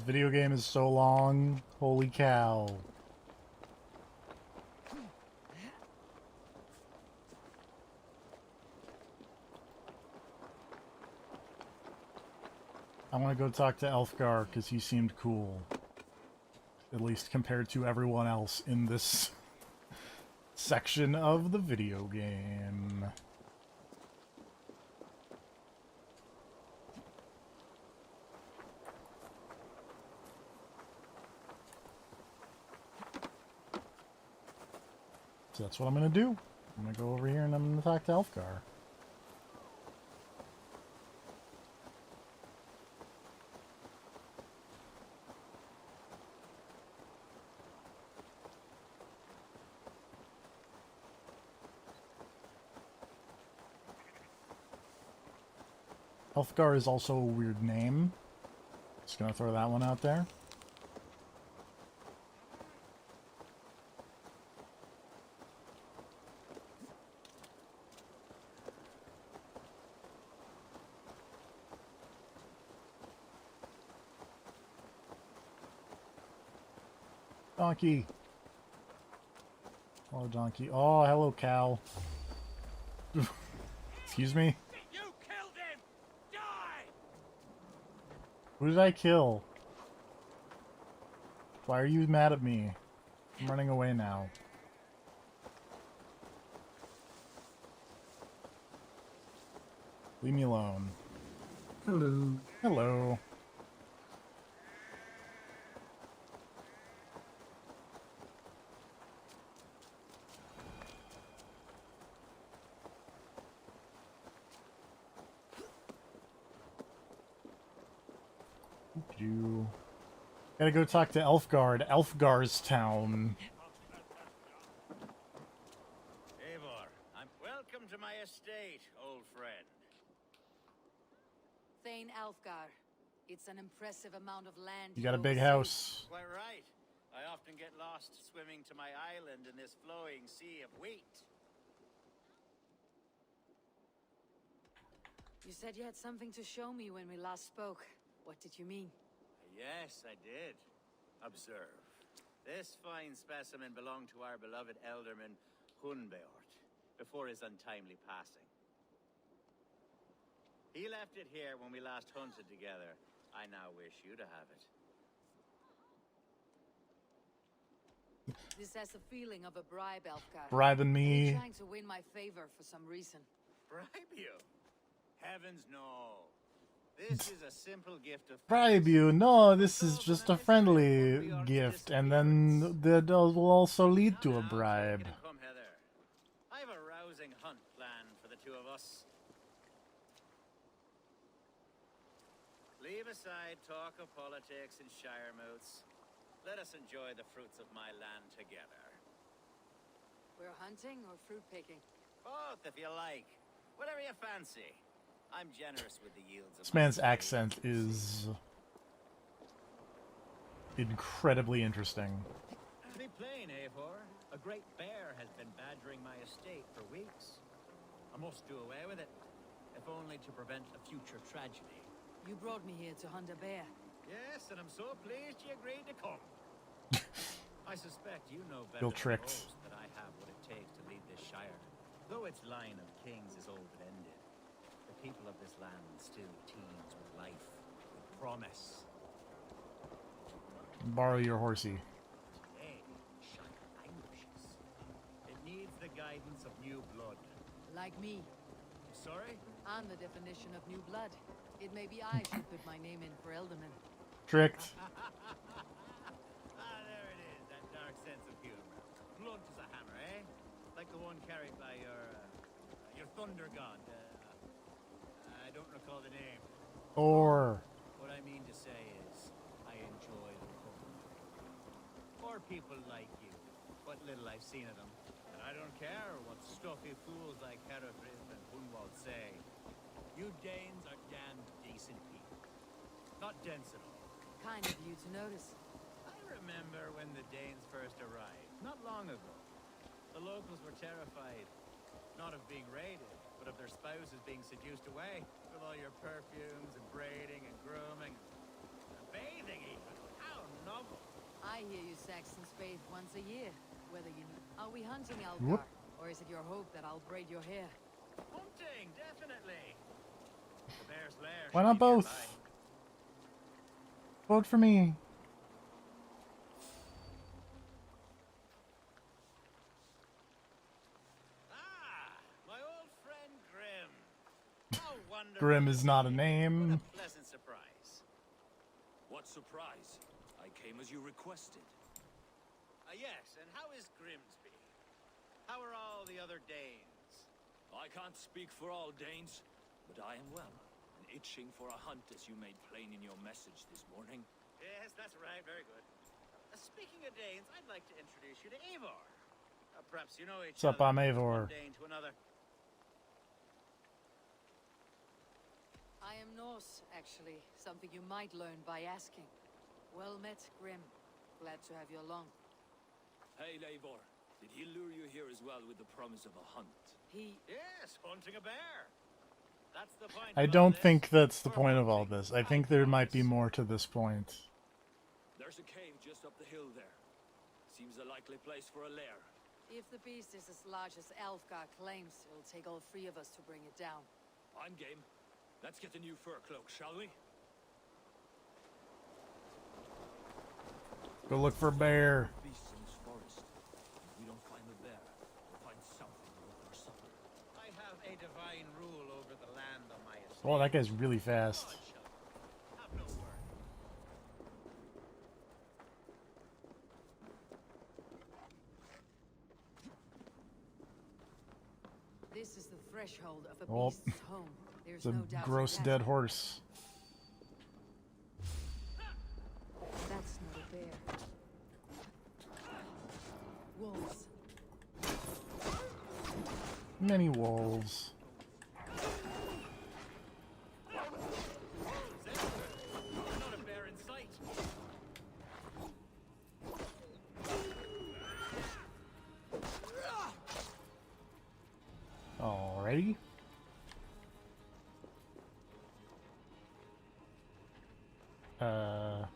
video game is so long. Holy cow. I want to go talk to Elfgar because he seemed cool. At least compared to everyone else in this section of the video game. So that's what I'm going to do. I'm going to go over here and I'm going to talk to Elfgar. Elfgar is also a weird name. Just going to throw that one out there. Donkey. Hello, donkey. Oh, hello, cow. Excuse me? You killed him! Die! Who did I kill? Why are you mad at me? I'm running away now. Leave me alone. Hello. Hello. You gotta go talk to Elfgard. Elfgar's town. Eivor, welcome to my estate, old friend. Thane Alfgar. It's an impressive amount of land. You got a big oversee. house. Quite right. I often get lost swimming to my island in this flowing sea of wheat. You said you had something to show me when we last spoke. What did you mean? Yes, I did. Observe. This fine specimen belonged to our beloved elderman, Hunbeort, before his untimely passing. He left it here when we last hunted together. I now wish you to have it. This has the feeling of a bribe, Alfgar. Bribing Are me. you trying to win my favor for some reason? Bribe you? Heavens no. This is a simple gift of Bribe you? No, this is just a friendly gift, and then that will also lead to a bribe. Come hither. I have a rousing hunt planned for the two of us. Leave aside talk of politics and shire moots. Let us enjoy the fruits of my land together. We're hunting or fruit picking? Both, if you like. Whatever you fancy. I'm generous with the yields of This man's accent is incredibly interesting. To be plain, Eivor, a great bear has been badgering my estate for weeks. I must do away with it, if only to prevent a future tragedy. You brought me here to hunt a bear. Yes, and I'm so pleased you agreed to come. I suspect you know better Feel than tricked. most that I have what it takes to lead this shire. Though its line of kings is old and ended, the people of this land still teems with life, with promise. Borrow your horsey. Today, shire languishes. It needs the guidance of new blood. Like me. Sorry? I'm the definition of new blood. It may be I should put my name in for Elderman. Tricked. There it is, that dark sense of humor. Blunt as a hammer, eh? Like the one carried by your thunder god. I don't recall the name. Or What I mean to say is, I enjoy the company. Or people like you. What little I've seen of them. And I don't care what stuffy fools like Hereford and Hunwald say. You Danes are damned decent people. Not dense at all. Kind of you to notice. I remember when the Danes first arrived, not long ago. The locals were terrified, not of being raided, but of their spouses being seduced away with all your perfumes and braiding and grooming and bathing even. come? I hear you Saxons bathe once a year. Whether you need... Are we hunting Whoop. Algar? Or is it your hope that I'll braid your hair? Hunting, definitely. The bear's lair Why should not be both? nearby. Vote for me. Ah, my old friend Grim. How wonderful. Grim is to not a see you. name. What a pleasant surprise. What surprise? I came as you requested. Yes, and how is Grimsby? How are all the other Danes? I can't speak for all Danes, but I am well, and itching for a hunt as you made plain in your message this morning. Yes, that's right, very good. Speaking of Danes, I'd like to introduce you to Eivor. Perhaps you know each What's up, other. I'm Eivor. One Dane to another. I am Norse, actually. Something you might learn by asking. Well met, Grim. Glad to have you along. Hey, Eivor. Did he lure you here as well with the promise of a hunt? He... Yes, hunting a bear. That's the point. I of all don't this. think that's the Or point of all hunting, this. I I think there might be promise. more to this point. There's a cave just up the hill there. Seems a likely place for a lair. If the beast is as large as Alfgar claims, it'll take all three of us to bring it down. I'm game. Let's get the new fur cloak, shall we? Go look for bear. Beasts in this forest. If we don't find the bear, we'll find something worth our supper. I have a divine rule over the land on my estate. Oh, that guy's really fast. God, shut up. Have no word. This is the threshold of a Oh, beast's home. There's It's a no doubt gross we dead have horse. it. That's not a bear. Wolves. Many wolves. Not a bear in sight. Alrighty. Oh.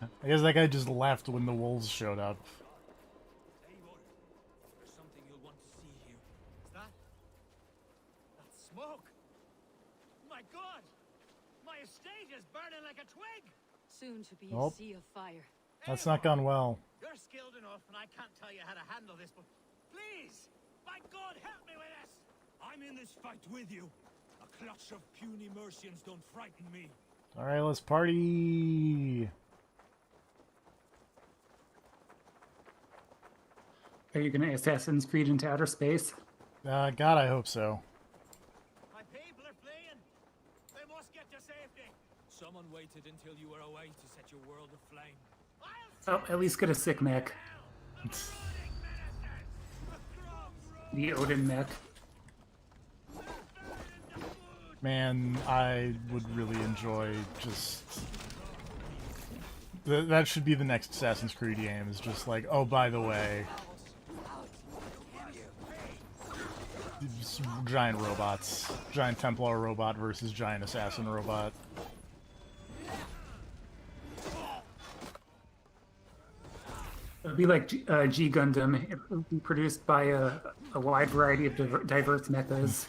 I guess that guy just left when the wolves showed up. Eivor, there's something you'll want to see here. Is that? That's smoke. My God! My estate is burning like a twig. Soon to be Oh. a sea of fire. That's not gone well. You're skilled enough, and I can't tell you how to handle this, but please, by God, help me with this. I'm in this fight with you. A clutch of puny Mercians don't frighten me. Alright, let's party. Are you gonna Assassin's Creed into outer space? God, I hope so. My people are fleeing. They must get to safety. Someone waited until you were away to set your world aflame. Oh, at least get a sick mech. The Odin mech. Man, I would really enjoy just... That should be the next Assassin's Creed game, is just like, oh, by the way... Giant robots. Giant Templar robot versus giant assassin robot. It would be like G Gundam. It would be produced by a wide variety of diverse mechas.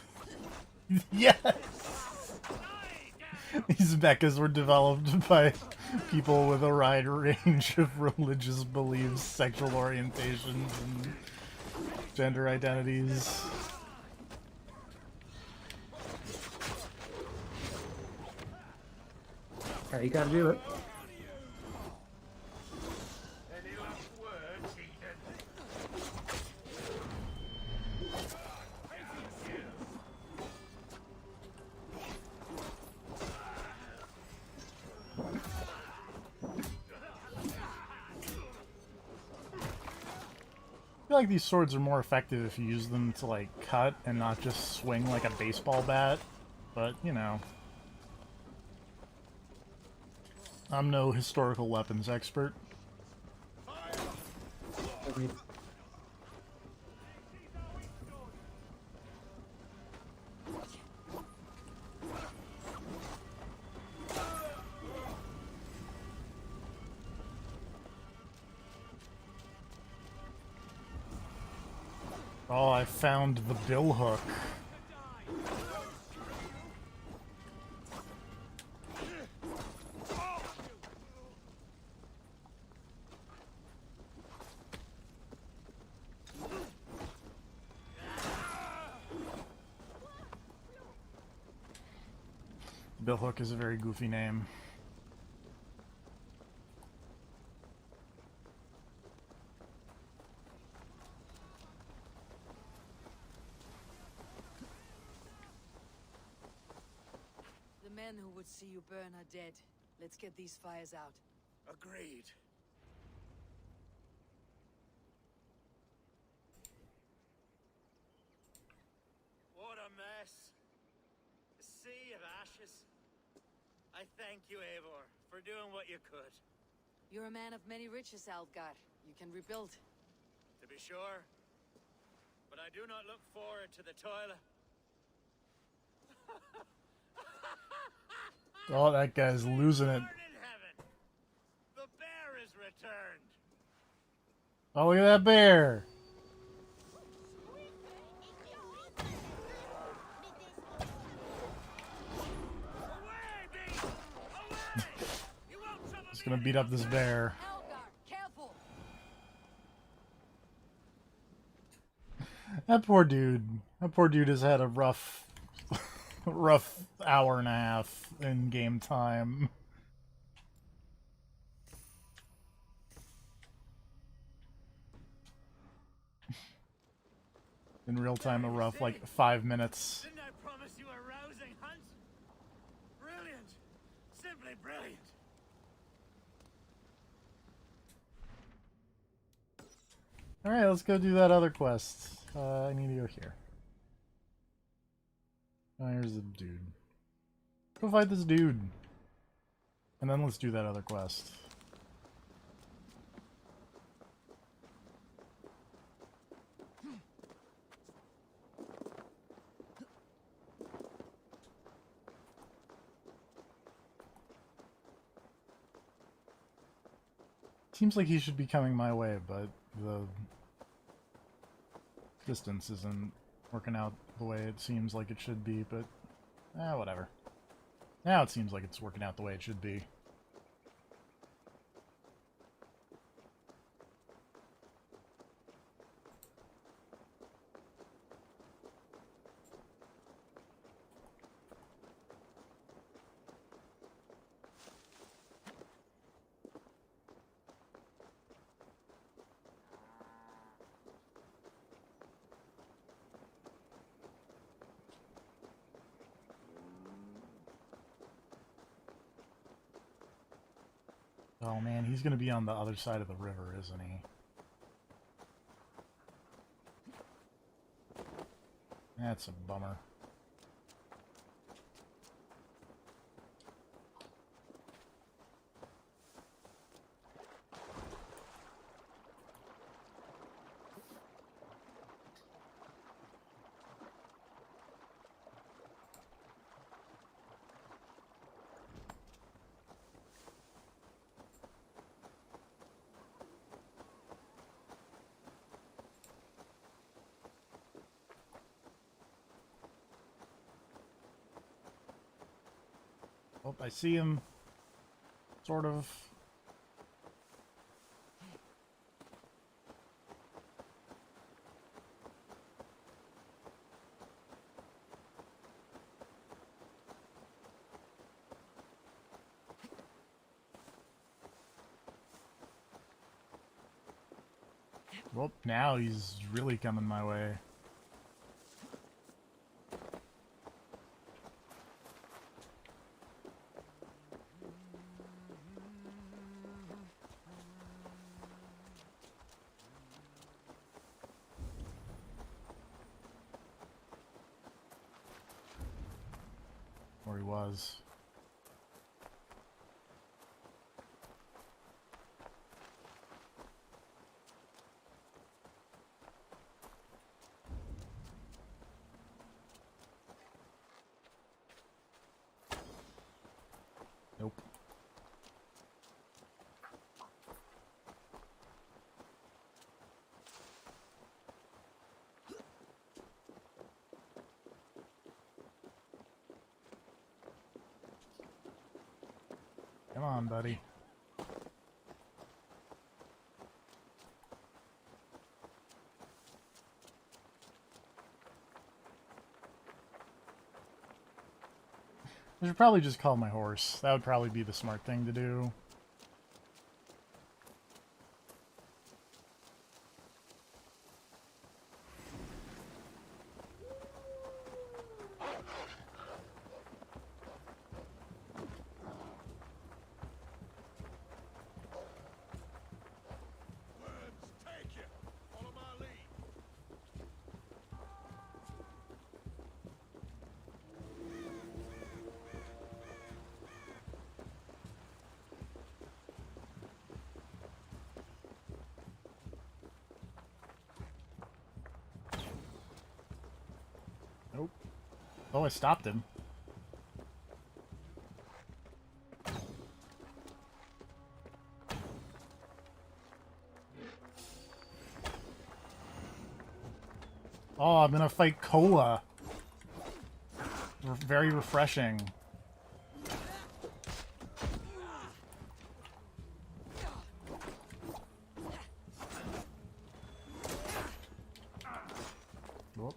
Yes! These mechas were developed by people with a wide range of religious beliefs, sexual orientations, and gender identities. Alright, you gotta do it. I feel like these swords are more effective if you use them to, like, cut and not just swing like a baseball bat. But, you know. I'm no historical weapons expert. Agreed. Oh, I found the billhook. Billhook is a very goofy name. The men who would see you burn are dead. Let's get these fires out. Agreed. What a mess. A sea of ashes. I thank you, Eivor, for doing what you could. You're a man of many riches, Alfgar. You can rebuild. To be sure. But I do not look forward to the toilet. Oh, that guy's losing it. Lord in heaven. The bear is returned. Oh, look at that bear! Away, beast! Away! You won't trouble Just me gonna beat up this bear. Alfgar, careful! That poor dude. That poor dude has had a rough, rough hour and a half in game time. In real time, a rough, like, 5 minutes. Didn't I promise you a rousing hunt? Brilliant. Simply brilliant. Alright, let's go do that other quest. I need to go here. Oh, here's the dude. Go fight this dude. And then let's do that other quest. Seems like he should be coming my way, but the distance isn't working out the way it seems like it should be, but whatever. Now it seems like it's working out the way it should be. Oh man, he's gonna be on the other side of the river, isn't he? That's a bummer. Oh, I see him. Sort of. Well, now he's really coming my way. Or he was. Nope. on, buddy. I should probably just call my horse. That would probably be the smart thing to do. Take you. Follow my lead. Nope. Oh, I stopped him. Oh, I'm gonna fight Cola. Very refreshing. Whoop.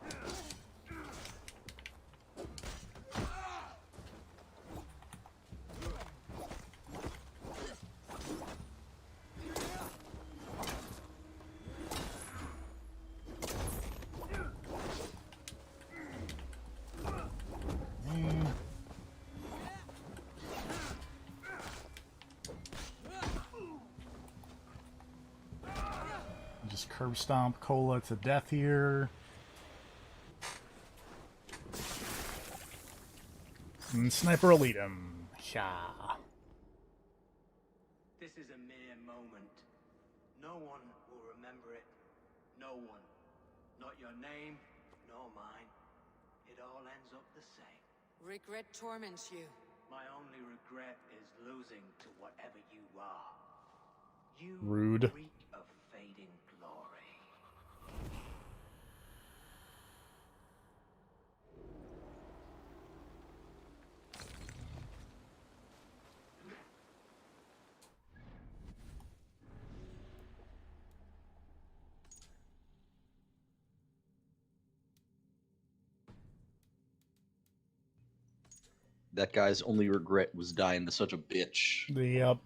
Just curb stomp Cola to death here. And Sniper elite him. Yeah. This is a mere moment. No one will remember it. No one. Not your name, nor mine. It all ends up the same. Regret torments you. My only regret is losing to whatever you are. You Rude. reek of fading glory. That guy's only regret was dying to such a bitch. Yep.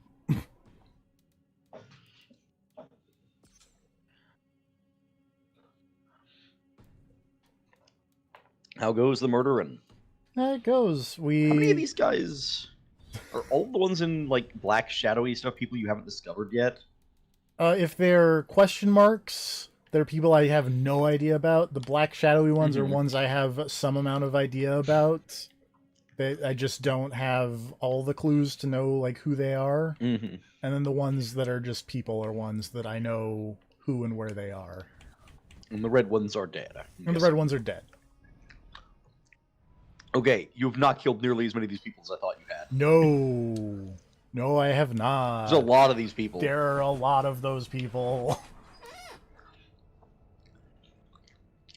How goes the murdering? There it goes. How many of these guys are all the ones in like black shadowy stuff people you haven't discovered yet? If they're question marks, they're people I have no idea about. The black shadowy ones are ones I have some amount of idea about. I just don't have all the clues to know like who they are. Mm-hmm. And then the ones that are just people are ones that I know who and where they are. And the red ones are dead. And the red ones are dead. Okay, you have not killed nearly as many of these people as I thought you had. No. No, I have not. There's a lot of these people. There are a lot of those people.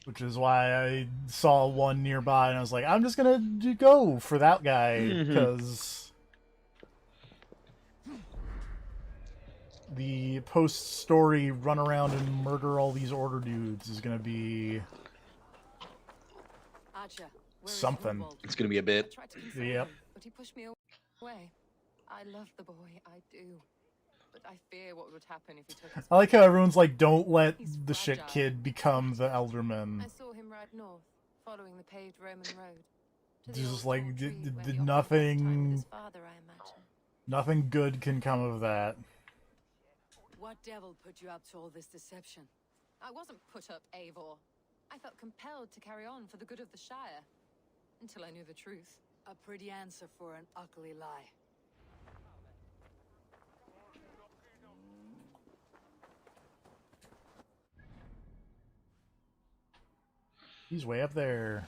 Which is why I saw one nearby and I was like, I'm just gonna go for that guy, because the post-story run around and murder all these order dudes is gonna be Archer, where is something. Grunwald? It's gonna be a bit. I tried to console Yep. him, but he pushed me away. I love the boy, I do. But I fear what would happen if he took his I like how everyone's like, don't let He's the shit fragile. kid become the Elderman. I saw him ride north, following the paved Roman road. To the Just old like, tall tree did where he often nothing- spent time with his father, I imagine. Nothing good can come of that. What devil put you up to all this deception? I wasn't put up, Eivor. I felt compelled to carry on for the good of the Shire. Until I knew the truth. A pretty answer for an ugly lie. He's way up there.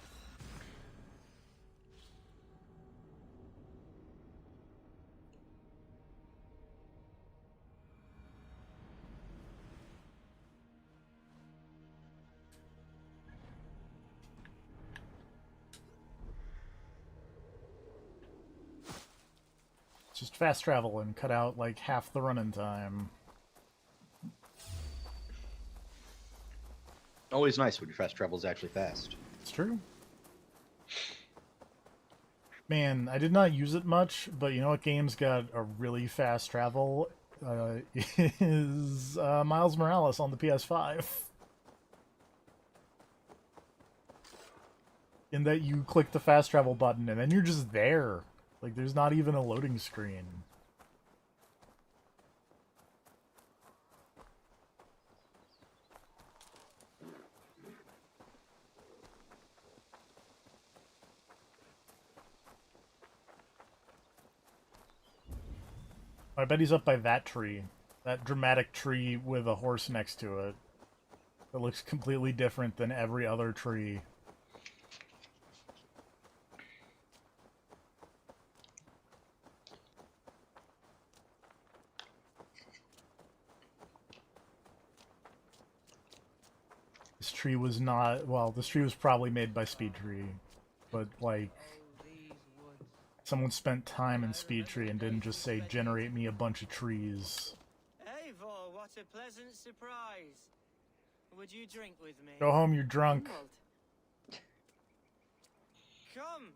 Just fast travel and cut out like half the running time. Always nice when your fast travel is actually fast. It's true. Man, I did not use it much, but you know what game's got a really fast travel? Is Miles Morales on the PS5. In that you click the fast travel button and then you're just there. Like, there's not even a loading screen. I bet he's up by that tree. That dramatic tree with a horse next to it. It looks completely different than every other tree. This tree was not... Well, this tree was probably made by Speed Tree. But, like... Someone spent time in Speed Tree and didn't just say, generate me a bunch of trees. Eivor, what a pleasant surprise. Would you drink with me? Go home, you're drunk. Come,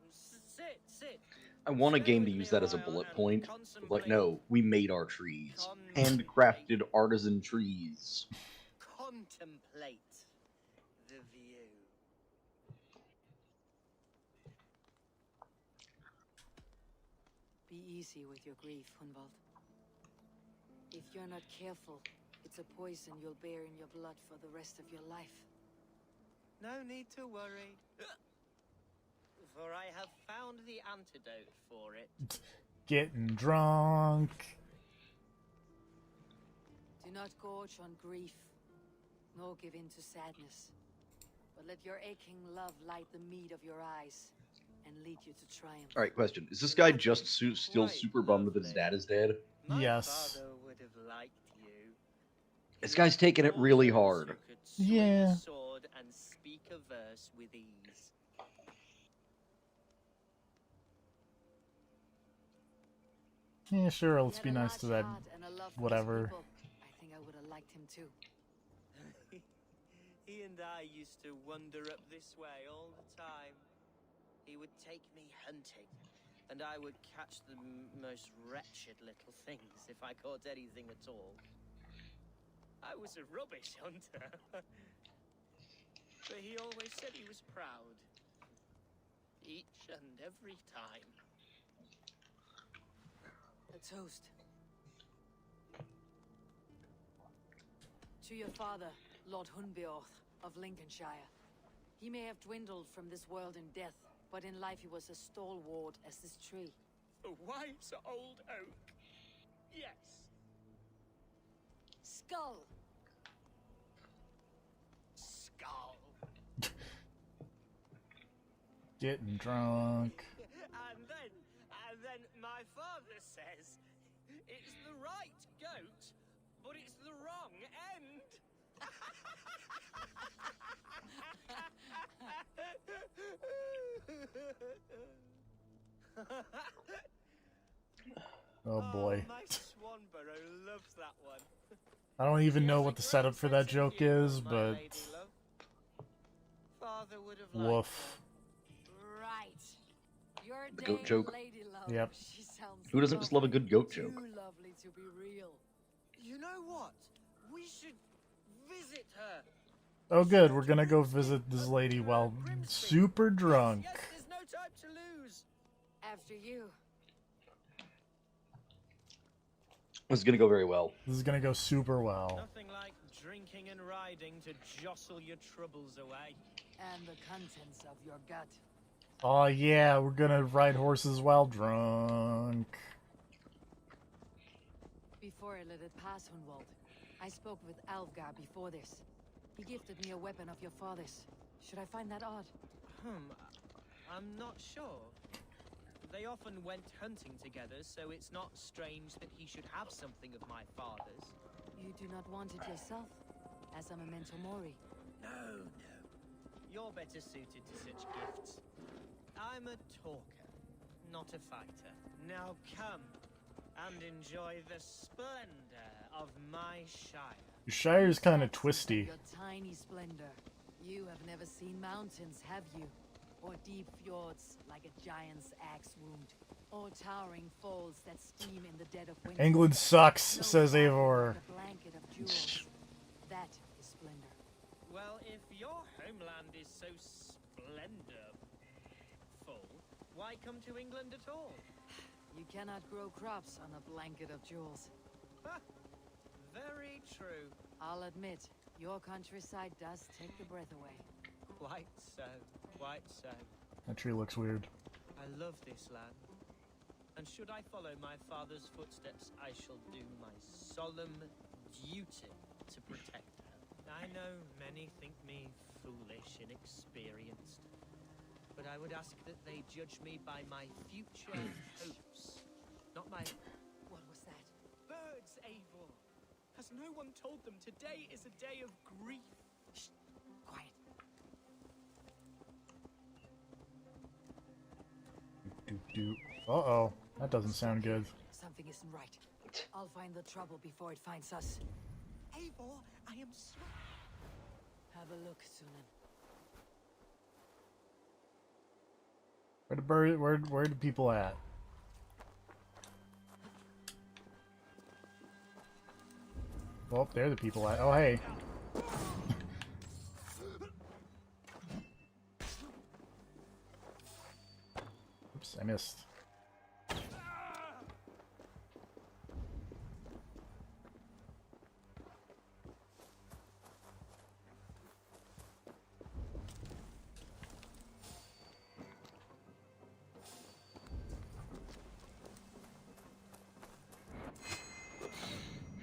sit. I want a game to use that as a bullet point. Like, no, we made our trees. Handcrafted artisan trees. Contemplate the view. Be easy with your grief, Hunwald. If you're not careful, it's a poison you'll bear in your blood for the rest of your life. No need to worry. For I have found the antidote for it. Getting drunk. Do not gorge on grief, nor give in to sadness. But let your aching love light the mead of your eyes and lead you to triumph. Alright, question. Is this guy just still super bummed that his dad is dead? Yes. My father would have liked you. This guy's taking it really hard. Who could swing Yeah. a sword and speak a verse with ease. Yeah, sure, let's He be had a nice to large that. heart and a love for his Whatever. people. I think I would have liked him too. He and I used to wander up this way all the time. He would take me hunting, and I would catch the most wretched little things if I caught anything at all. I was a rubbish hunter. But he always said he was proud. Each and every time. A toast. To your father, Lord Hunbeorth of Lincolnshire. He may have dwindled from this world in death, but in life he was as stalwart as this tree. A wise old oak. Yes. Skull! Skull. Getting drunk. And then my father says, it's the right goat, but it's the wrong end. Oh boy. My Swanborough loves that one. I don't even know He has what a the great setup for that sense of joke humor, is, my but... lady love. Father would have liked Woof. Right. Your The goat Dane joke. lady love. Yep. She sounds Who doesn't just love a lovely. good goat joke? Too lovely to be real. it. You know what? We should visit her. Oh good, we're gonna go visit this lady while super drunk. Yes, there's no time to lose. After you. This is gonna go very well. This is gonna go super well. Nothing like drinking and riding to jostle your troubles away. And the contents of your gut. Oh yeah, we're gonna ride horses while drunk. Before I let it pass, Hunwald, I spoke with Alfgar before this. He gifted me a weapon of your father's. Should I find that odd? I'm not sure. They often went hunting together, so it's not strange that he should have something of my father's. You do not want it yourself, as a memento mori. No. You're better suited to such gifts. I'm a talker, not a fighter. Now come. and enjoy the splendor of my shire. Your Shire's kind of Sexton twisty. Your tiny splendor. You have never seen mountains, have you? Or deep fjords like a giant's axe wound, or towering falls that steam in the dead of winter. England sucks, No says cloud Eivor. like a blanket of jewels. That is splendor. Well, if your homeland is so splendorful, why come to England at all? You cannot grow crops on a blanket of jewels. Very true. I'll admit, your countryside does take the breath away. Quite so, quite so. That tree looks weird. I love this land. And should I follow my father's footsteps, I shall do my solemn duty to protect her. I know many think me foolish, inexperienced, but I would ask that they judge me by my future hopes, not my... What was that? Birds, Eivor! Has no one told them today is a day of grief? Shh. Quiet. Uh-oh. That doesn't sound good. Something isn't right. I'll find the trouble before it finds us. Eivor, I am sorry. Have a look, Sunan. Where the people at? Well, there the people at. Oh, hey. Oops, I missed.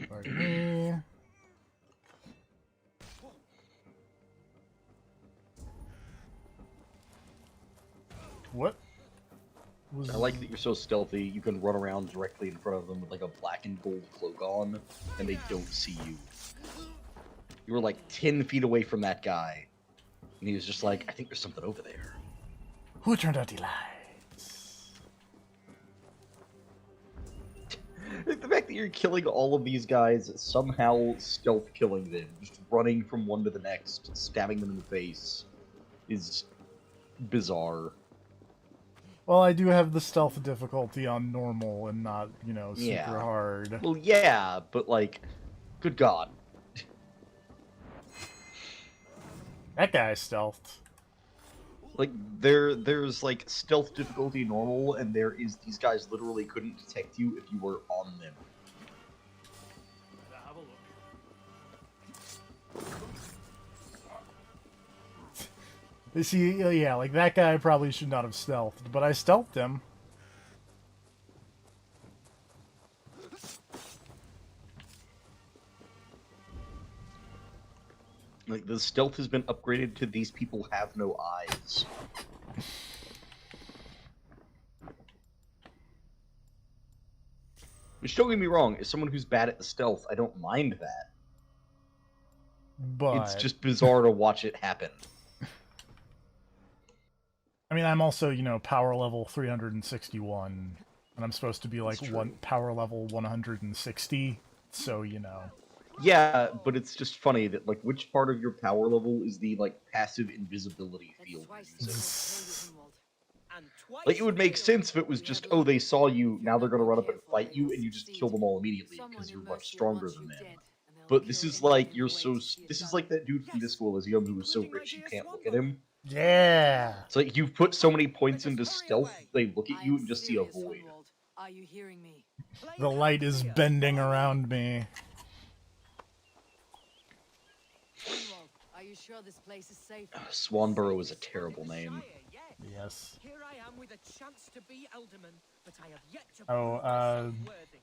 Pardon me. What? I like that you're so stealthy, you can run around directly in front of them with like a black and gold cloak on, and they don't see you. You were like 10 feet away from that guy, and he was just like, I think there's something over there. Who turned out the lights? The fact that you're killing all of these guys, somehow stealth killing them, just running from one to the next, stabbing them in the face, is bizarre. Well, I do have the stealth difficulty on normal and not, you know, super Yeah. hard. Well, yeah, but like, good god. That guy stealthed. Like, there's like stealth difficulty normal, and there is these guys literally couldn't detect you if you were on them. Have a look. You see, yeah, like that guy probably should not have stealthed, but I stealthed him. Like, the stealth has been upgraded to these people have no eyes. Which, don't get me wrong, as someone who's bad at the stealth, I don't mind that. But It's just bizarre to watch it happen. I mean, I'm also, you know, power level 361, and I'm supposed to be like That's true. power level 160, so, you know. Yeah, but it's just funny that, like, which part of your power level is the, like, passive invisibility That's field twice you're the using? Grimwald. And twice Like, it would make the sense if it was just, oh, they saw you, now they're gonna run up and fight you, and you just kill them all immediately, because you're much stronger than them. But this is like, you're so... This is like that dude from Disco Elysium who was so rich you can't look at him. Yeah! It's like, you've put so many points into stealth, they look at you and just see a void. Are you hearing me? The light is bending around me. Grimwald, are you sure this place is safe? Swanborough is a terrible name. Yes. Here I am with a chance to be alderman, but I have yet to Oh, prove myself worthy.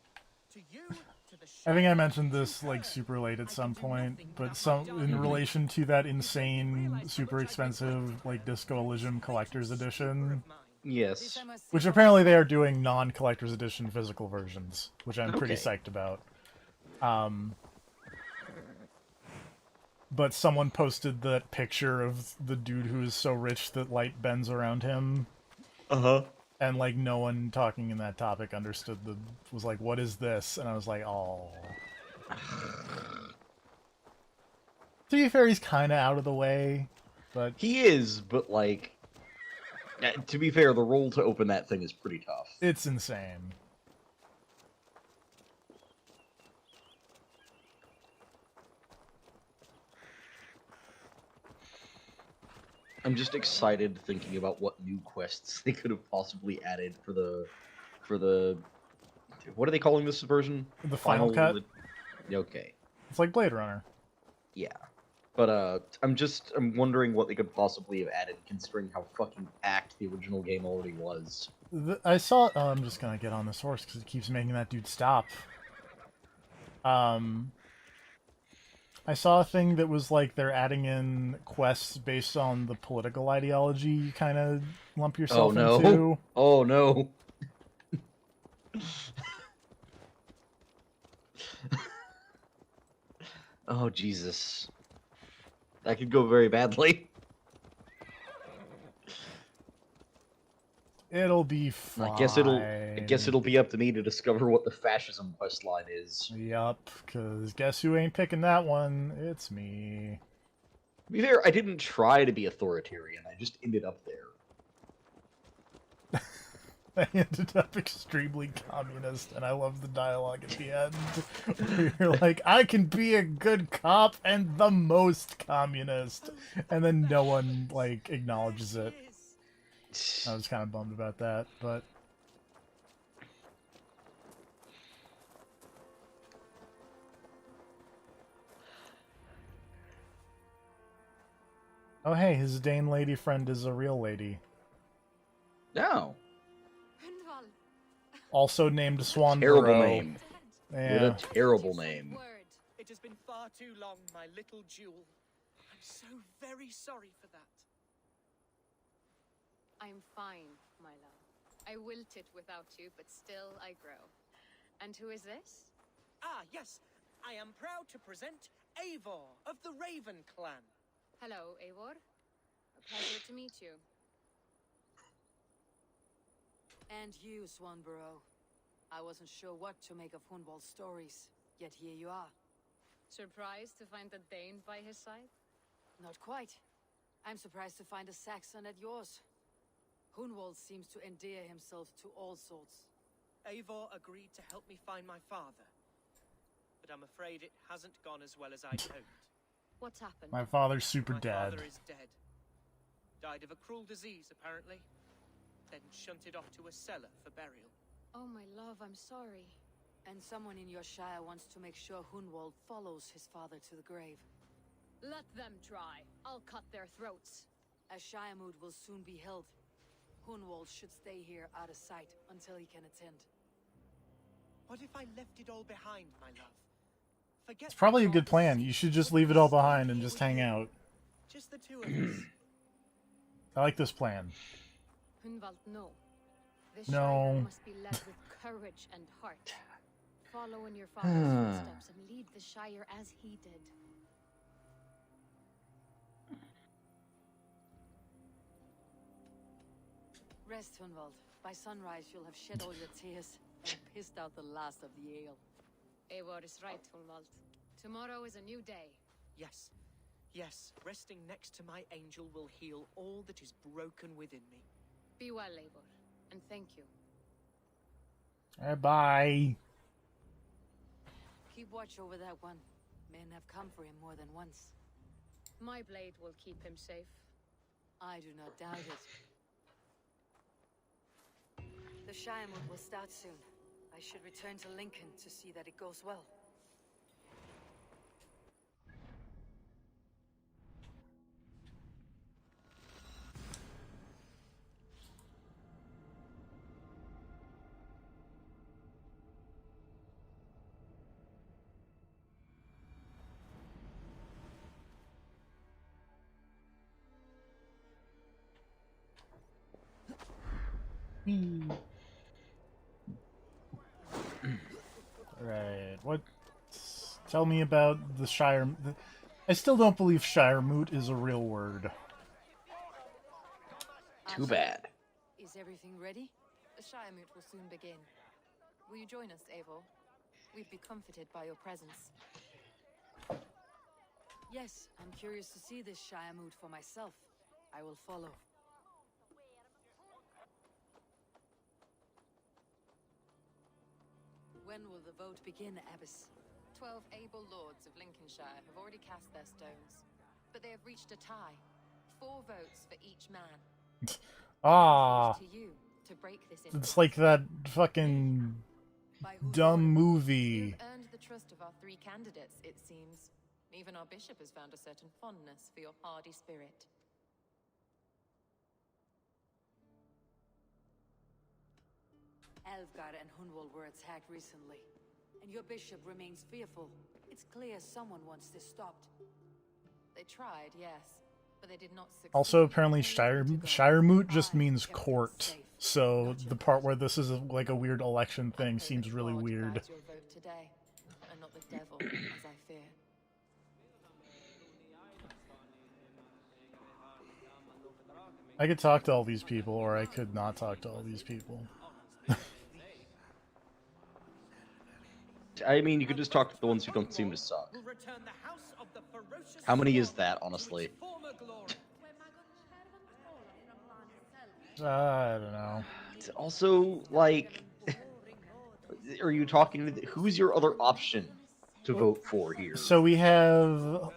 To you, to the I think I Shire, mentioned to this, like, her. super late at I some can do point, nothing but without some my in darling. relation to that insane, super expensive, like, Disco Elysium Collector's Edition, Yes. which apparently they are doing non-Collector's Edition physical versions, which I'm pretty Okay. psyched about. But someone posted that picture of the dude who is so rich that light bends around him, Uh-huh. And like no one talking in that topic understood was like, what is this? And I was like, oh. To be fair, he's kind of out of the way, but He is, but like, to be fair, the roll to open that thing is pretty tough. it's insane. I'm just excited thinking about what new quests they could have possibly added for the what are they calling this version? The final cut? Okay. It's like Blade Runner. Yeah. But I'm wondering what they could possibly have added considering how fucking packed the original game already was. I saw. Oh, I'm just gonna get on this horse because it keeps making that dude stop. I saw a thing that was like they're adding in quests based on the political ideology you kind of lump yourself into. Oh no. Oh Jesus. That could go very badly. It'll be fine. I guess it'll be up to me to discover what the fascism quest line is. Yup, because guess who ain't picking that one? It's me. To be fair, I didn't try to be authoritarian, I just ended up there. I ended up extremely communist, and I love the dialogue at the end. Where you're like, I can be a good cop and the most communist. And then no one, like, acknowledges it. I was kind of bummed about that, but... Oh hey, his Dane lady friend is a real lady. No. Also named Swan Terrible Burrow. name. Yeah. What a terrible name. It has been far too long, my little jewel. I'm so very sorry for that. I'm fine, my love. I wilted without you, but still I grow. And who is this? Ah, yes. I am proud to present Eivor of the Raven Clan. Hello, Eivor. A pleasure to meet you. And you, Swanborough. I wasn't sure what to make of Hunwald's stories, yet here you are. Surprised to find a Dane by his side? Not quite. I'm surprised to find a Saxon at yours. Hunwald seems to endear himself to all sorts. Eivor agreed to help me find my father. But I'm afraid it hasn't gone as well as I'd hoped. What's happened? My father's super My dead. father is dead. Died of a cruel disease, apparently. Then shunted off to a cellar for burial. Oh, my love, I'm sorry. And someone in your shire wants to make sure Hunwald follows his father to the grave. Let them try. I'll cut their throats. A shire moot will soon be held. Hunwald should stay here out of sight until he can attend. What if I left it all behind, my love? Forget It's probably a my good father's plan. You should just leave it all behind and just hang out. Just the two of us. I like this plan. Hunwald, no. This No. Shire must be led with courage and heart. Follow in your father's footsteps and lead the Shire as he did. Rest, Hunwald. By sunrise, you'll have shed all your tears and pissed out the last of the ale. Eivor is right, Hunwald. Tomorrow is a new day. Yes. Yes, resting next to my angel will heal all that is broken within me. Be well, Eivor, and thank you. Bye. Keep watch over that one. Men have come for him more than once. My blade will keep him safe. I do not doubt it. The Shire moot will start soon. I should return to Lincoln to see that it goes well. Right. What? Tell me about the Shire. I still don't believe Shire Moot is a real word. Too bad. Is everything ready? The Shire Moot will soon begin. Will you join us, Eivor? We'd be comforted by your presence. Yes, I'm curious to see this Shire Moot for myself. I will follow. When will the vote begin, Abbess? 12 able lords of Lincolnshire have already cast their stones, but they have reached a tie. 4 votes for each man. Ah, To you to break this it's impasse. like that fucking By whose dumb order? movie. You've earned the trust of our 3 candidates, it seems. Even our bishop has found a certain fondness for your hardy spirit. Elfgar and Hunwald were attacked recently, and your bishop remains fearful. It's clear someone wants this stopped. They tried, yes, but they did not succeed. Also, apparently, Shire Moot just I means kept it court. safe, So not your the part person. where this is like a weird election I thing pray seems that really God weird. guides your vote today, and not the devil, as I fear. I could talk to all these people, or I could not talk to all these people. I mean, you could just talk to the ones who don't seem to suck. Will return the house of the ferocious How many is storm that, to honestly? its former glory. I don't know. Also, like, are you talking to who's your other option to vote for here? So we have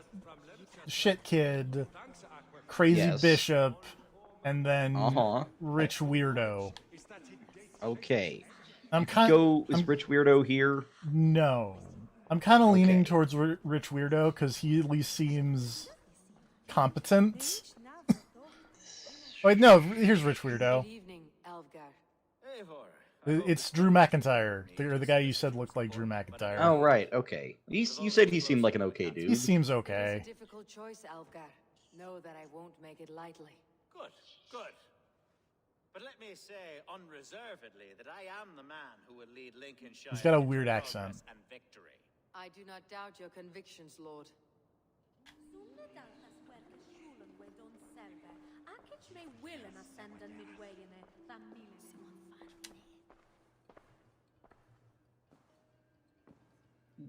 Shit Kid, Crazy Yes. Bishop, and then Uh-huh. Rich Weirdo. Okay. I'm kind Is Rich Weirdo here? No. I'm kind of leaning Okay. towards Rich Weirdo because he at least seems competent. Wait, no, here's Rich Weirdo. Good evening, Elfgar. It's Drew McIntyre, the guy you said looked like Drew McIntyre. Oh, right, okay. You said he seemed like an okay dude. He seems It's okay. a difficult choice, Elfgar. Know that I won't make it lightly. Good, good. But let me say unreservedly that I am the man who will lead Lincolnshire. He's got a into weird progress accent. and victory. I do not doubt your convictions, Lord.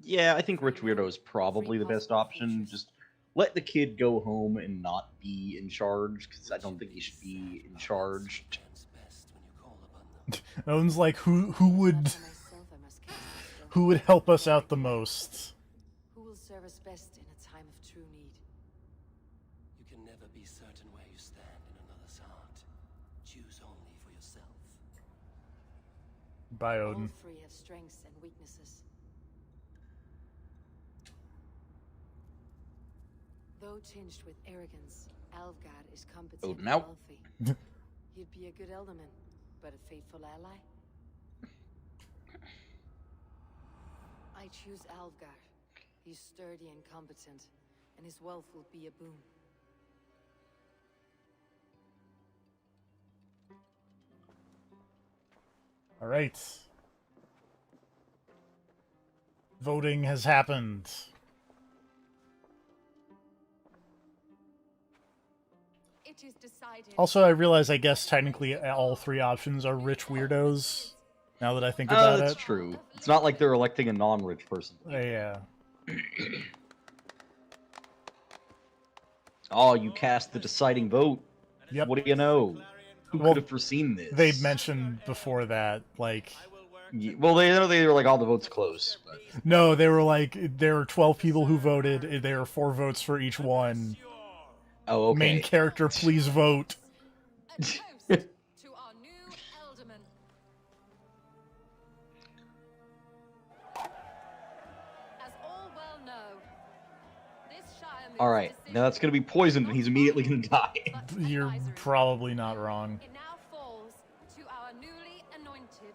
Yeah, I think Rich Weirdo is probably the best option. Just let the kid go home and not be in charge, because I don't think he should be in charge. Owen's like, who would Not for myself, I must cast this stone. who would help us out the most? Who will serve us best in a time of true need? You can never be certain where you stand in another's heart. Choose only for yourself. By All Odin. three have strengths and weaknesses. Though tinged with arrogance, Alvgard is competent Odin and out. wealthy. He'd be a good alderman, but a faithful ally. I choose Alvgard. He's sturdy and competent, and his wealth will be a boon. All right. Voting has happened. It is decided. Also, I realize I guess technically all 3 options are rich weirdos. Now that I think about That's it. true. It's not like they're electing a non-rich person. Yeah. Oh, you cast the deciding vote. Yep. What do you know? Who Well, could have foreseen this? They mentioned before that, like, Well, they know they were like all the votes close. But... no, they were like, there were 12 people who voted. There were 4 votes for each one. Oh, okay. Main character, please vote. A toast to our new alderman. As all well know, this Shire move's All right, decision now that's gonna be poisoned, and he's immediately gonna die. but You're advisory. probably not wrong. It now falls to our newly anointed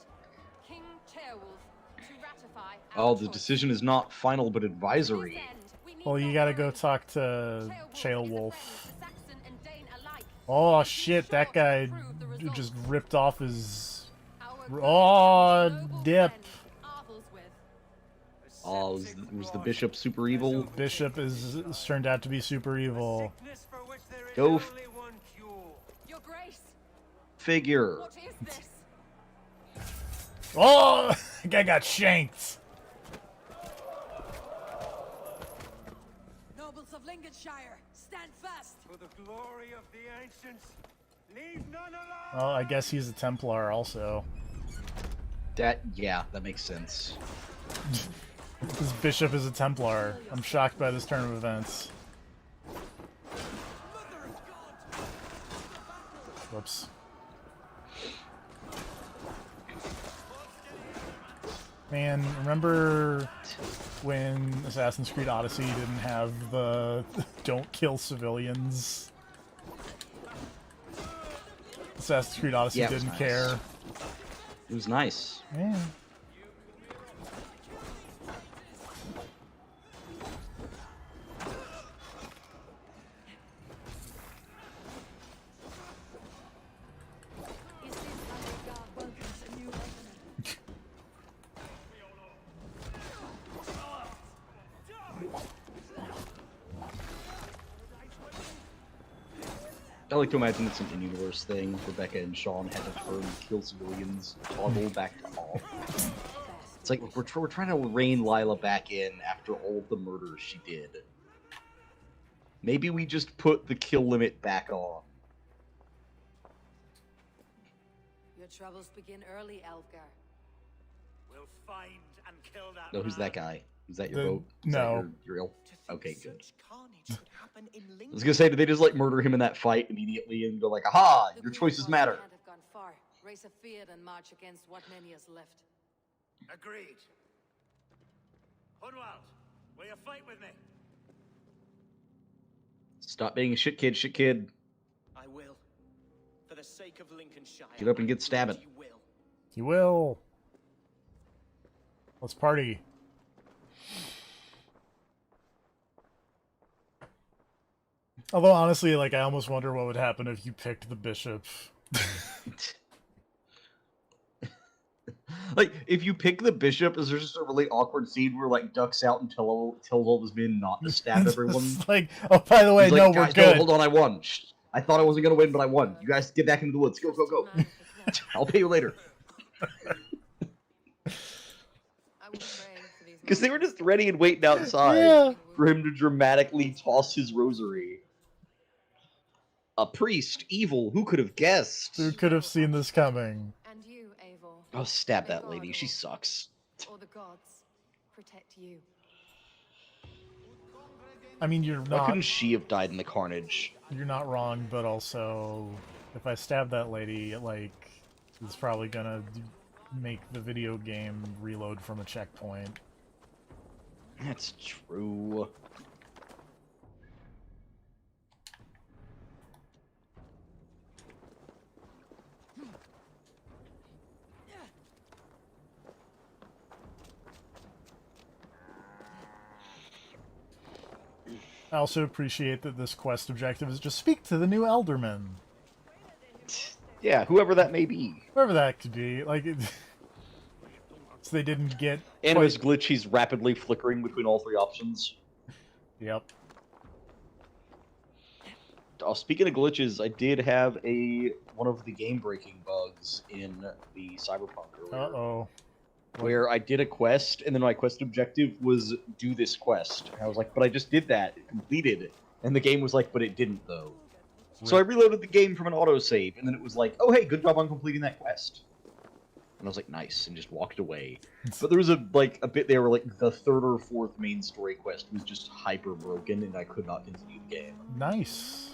King Ceolwulf to ratify our Oh, the choice. decision is not final, but To this advisory. end, we need Well, you your gotta go courage. talk to Ceolwulf is a Ceolwulf. friend to Saxon and Dane alike. Oh Be shit, sure that to guy approve the result. just ripped off his... Our good Oh, and noble dip. friend, Arthelswith. Oh, was the bishop super evil? Bishop is turned out to be super evil. Sickness for which there is Go only one cure. Your Grace, Figure. what is this? Oh, guy got shanked. Nobles of Lincolnshire, stand fast! For the glory of the ancients, leave none alone! Well, I guess he's a Templar also. Yeah, that makes sense. His bishop is a Templar. I'm shocked by this turn of events. Whoops. Man, remember when Assassin's Creed Odyssey didn't have the don't kill civilians? Assassin's Creed Odyssey Yeah, it was didn't nice. care. It was nice. Yeah. Is this how your god welcomes a new enemy? I like to imagine it's an in-universe thing. Rebecca and Sean had to turn kill civilians, toggle back to off. It's like we're trying to rein Lila back in after all of the murders she did. Maybe we just put the kill limit back on. Your troubles begin early, Elfgar. We'll find and kill that No, who's that man. guy? Is that your The- boat? Is no. that your elf? To think Okay, good. such carnage would happen in I was gonna say, did they just like murder him in that fight immediately and go like, aha, The your Green choices Force matter? can't have gone far. Raise a fear and march against what many is left. Agreed. Hunwald, will you fight with me? Stop being a shit kid. I will. For the sake of Lincolnshire. Get up and I get stabbing. indeed will. You will. Let's party. Although honestly, like I almost wonder what would happen if you picked the bishop. Like, if you pick the bishop, is there just a really awkward scene where like ducks out and tells all of his men not to stab everyone? It's like, oh, by the way, He's like, no, guys, we're good. No, hold on, I won. Shh. I thought I wasn't gonna win, but I won. You guys get back into the woods. Go, go, go. I'll pay you later. I will pray for these Because they were moments. just ready and waiting outside Yeah. for him to dramatically toss his rosary. A priest, evil, who could have guessed? Who could have seen this coming? And you, Eivor. Oh, stab May that God lady. She or- sucks. Or the gods protect you. I mean, you're Why not couldn't she have died in the carnage? wrong, but also, if I stab that lady, like, it's probably gonna make the video game reload from a checkpoint. That's true. I also appreciate that this quest objective is just speak to the new Elderman. Yeah, whoever that may be. Whoever that could be. Like, so they didn't get... Animus quite- glitch, he's rapidly flickering between all three options. Yep. Oh, speaking of glitches, I did have one of the game-breaking bugs in the Cyberpunk earlier. Uh-oh. Where I did a quest, and then my quest objective was do this quest. And I was like, but I just did that, it completed. And the game was like, but it didn't though. So I reloaded the game from an autosave, and then it was like, oh hey, good job on completing that quest. And I was like, nice, and just walked away. But there was a bit there where like the third or fourth main story quest was just hyper broken, and I could not continue the game. Nice.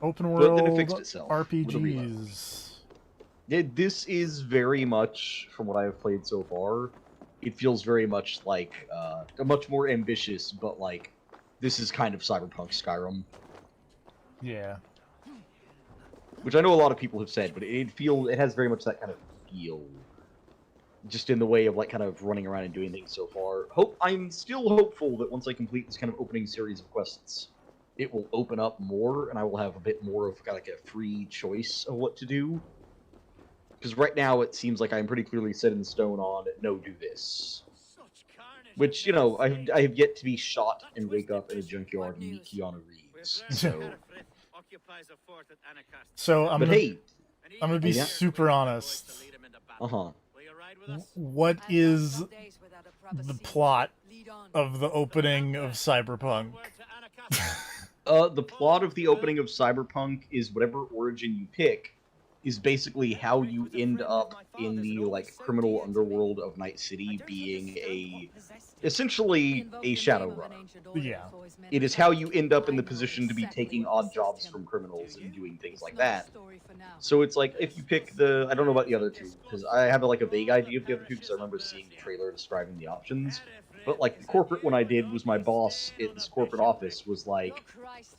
Open But then it world fixed itself with a reload. RPGs. This is very much, from what I have played so far, it feels very much like a much more ambitious, but like this is kind of Cyberpunk Skyrim, Yeah. which I know a lot of people have said, but it has very much that kind of feel, just in the way of like kind of running around and doing things so far. I'm still hopeful that once I complete this kind of opening series of quests, it will open up more, and I will have a bit more of kind of like a free choice of what to do. Because right now it seems like I'm pretty clearly set in stone on, no, do this. Such carnage. Which, you know, I have yet to be shot and wake up in a junkyard and meet Keanu Reeves. We've learned So, that Herefrith occupies a fort at Anacast. So I'm but gonna, hey, I'm gonna be Yeah. super honest. Uh-huh. What is the plot of the opening of Cyberpunk? The plot of the opening of Cyberpunk is whatever origin you pick is basically how you end up in the like criminal underworld of Night City, being essentially a Shadowrunner. Yeah. It is how you end up in the position to be taking odd jobs from criminals and doing things like that. So it's like, if you pick I don't know about the other two, because I have like a vague idea of the other two, because I remember seeing the trailer describing the options. But like the corporate one I did was my boss at this corporate office was like,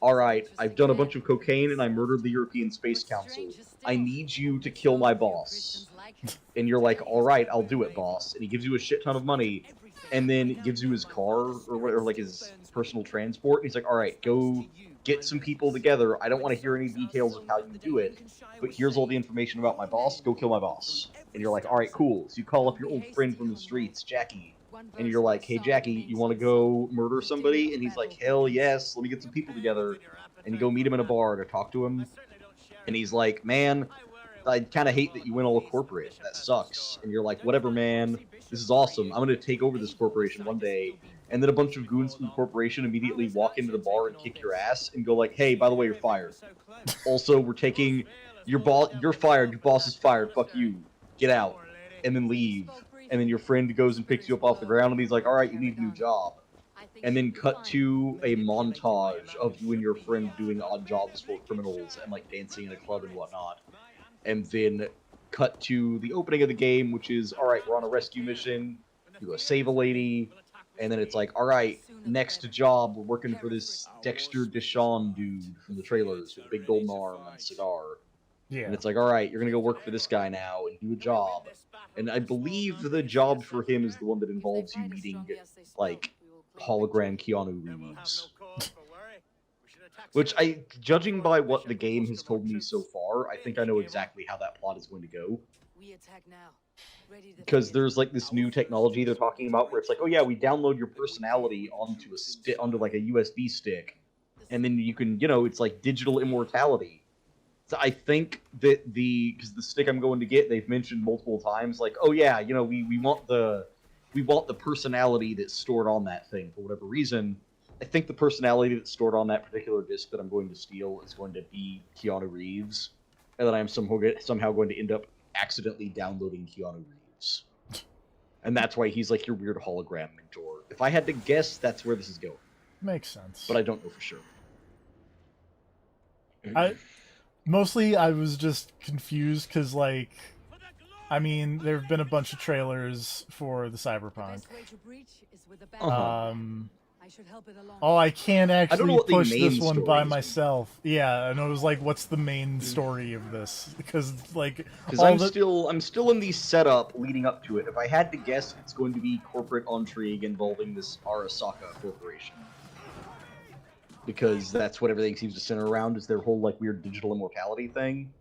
alright, I've done a bunch of cocaine and I murdered the European Space Council. I need you to kill my boss. And you're like, alright, I'll do it, boss. And he gives you a shit ton of money, and then gives you his car, or whatever, like his personal transport. And he's like, alright, go get some people together. I don't want to hear any details of how you do it, but here's all the information about my boss. Go kill my boss. And you're like, alright, cool. So you call up your old friend from the streets, Jackie. And you're like, hey, Jackie, you want to go murder somebody? And he's like, hell yes, let me get some people together. And you go meet him in a bar to talk to him. And he's like, man, I kind of hate that you went all corporate. That sucks. And you're like, whatever, man. This is awesome. I'm going to take over this corporation one day. And then a bunch of goons from the corporation immediately walk into the bar and kick your ass and go like, hey, by the way, you're fired. Also, we're taking your boss. You're fired. Your boss is fired. Fuck you. Get out. And then leave. And then your friend goes and picks you up off the ground and he's like, alright, you need a new job. And then cut to a montage of you and your friend doing odd jobs for criminals and like dancing in a club and whatnot. And then cut to the opening of the game, which is, alright, we're on a rescue mission, you go save a lady, and then it's like, alright, next job, we're working for this Dexter Deshawn dude from the trailers with a big golden arm and cigar. Yeah. And it's like, alright, you're gonna go work for this guy now and do a job. And I believe the job for him is the one that involves you meeting, like, hologram Keanu Reeves. Which, judging by what the game has told me so far, I think I know exactly how that plot is going to go. Because there's, like, this new technology they're talking about where it's like, oh yeah, we download your personality onto like, a USB stick. And then you can, it's like digital immortality. So I think that because the stick I'm going to get, they've mentioned multiple times, like, oh yeah, we want the personality that's stored on that thing for whatever reason. I think the personality that's stored on that particular disc that I'm going to steal is going to be Keanu Reeves, and that I'm somehow going to end up accidentally downloading Keanu Reeves, and that's why he's like your weird hologram mentor. If I had to guess, that's where this is going. Makes sense. But I don't know for sure. Mostly, I was just confused because, like, I mean, there have been a bunch of trailers for the Cyberpunk. Oh, I can't actually push this one by myself. Yeah, and it was like, what's the main story of this? Because, like, I'm still in the setup leading up to it. If I had to guess, it's going to be corporate intrigue involving this Arasaka Corporation. Because that's what everything seems to center around, is their whole, like, weird digital immortality thing.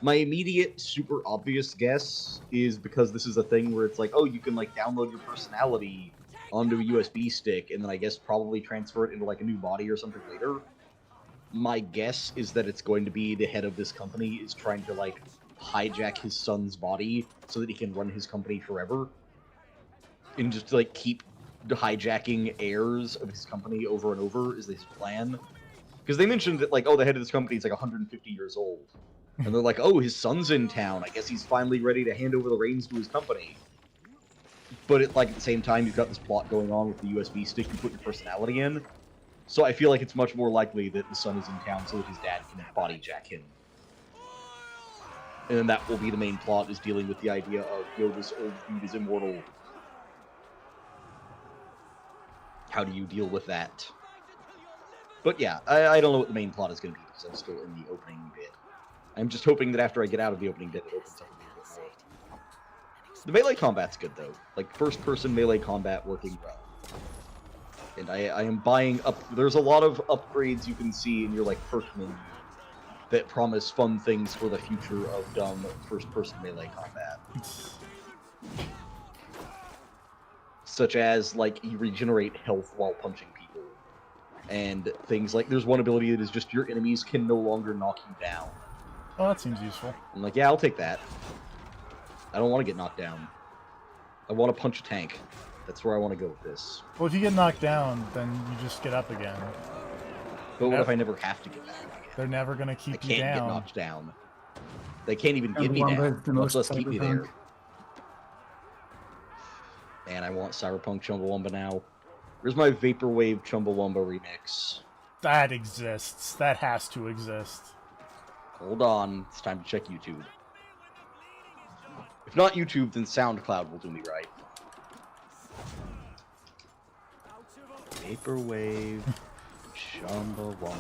My immediate, super obvious guess is because this is a thing where it's like, oh, you can, like, download your personality onto a USB stick, and then I guess probably transfer it into, like, a new body or something later. My guess is that it's going to be the head of this company is trying to, like, hijack his son's body so that he can run his company forever. And just, like, keep hijacking heirs of his company over and over is his plan. Because they mentioned that, like, oh, the head of this company is like 150 years old. And they're like, oh, his son's in town. I guess he's finally ready to hand over the reins to his company. But at the same time, you've got this plot going on with the USB stick you put your personality in. So I feel like it's much more likely that the son is in town so that his dad can body jack him. And then that will be the main plot, is dealing with the idea of, yo, this old dude is immortal. How do you deal with that? But yeah, I don't know what the main plot is going to be, because I'm still in the opening bit. I'm just hoping that after I get out of the opening bit, it opens up a little bit more. The melee combat's good, though. Like, first-person melee combat working well. And I am buying up... There's a lot of upgrades you can see in your, like, perk menu that promise fun things for the future of dumb first-person melee combat. Such as, like, you regenerate health while punching people. And things like, there's one ability that is just your enemies can no longer knock you down. Oh, that seems useful. I'm like, yeah, I'll take that. I don't want to get knocked down. I want to punch a tank. That's where I want to go with this. Well, if you get knocked down, then you just get up again. But what if I never have to get back up again? They're never gonna I keep you can't get down. knocked down. They can't even get me Chumbawamba down, is the much most less keep me cyberpunk. there. Man, I want Cyberpunk Chumbawamba now. Where's my Vaporwave Chumbawamba remix? That exists. That has to exist. Hold on, it's time to check YouTube. If not YouTube, then SoundCloud will do me right. Vaporwave Chumbawamba.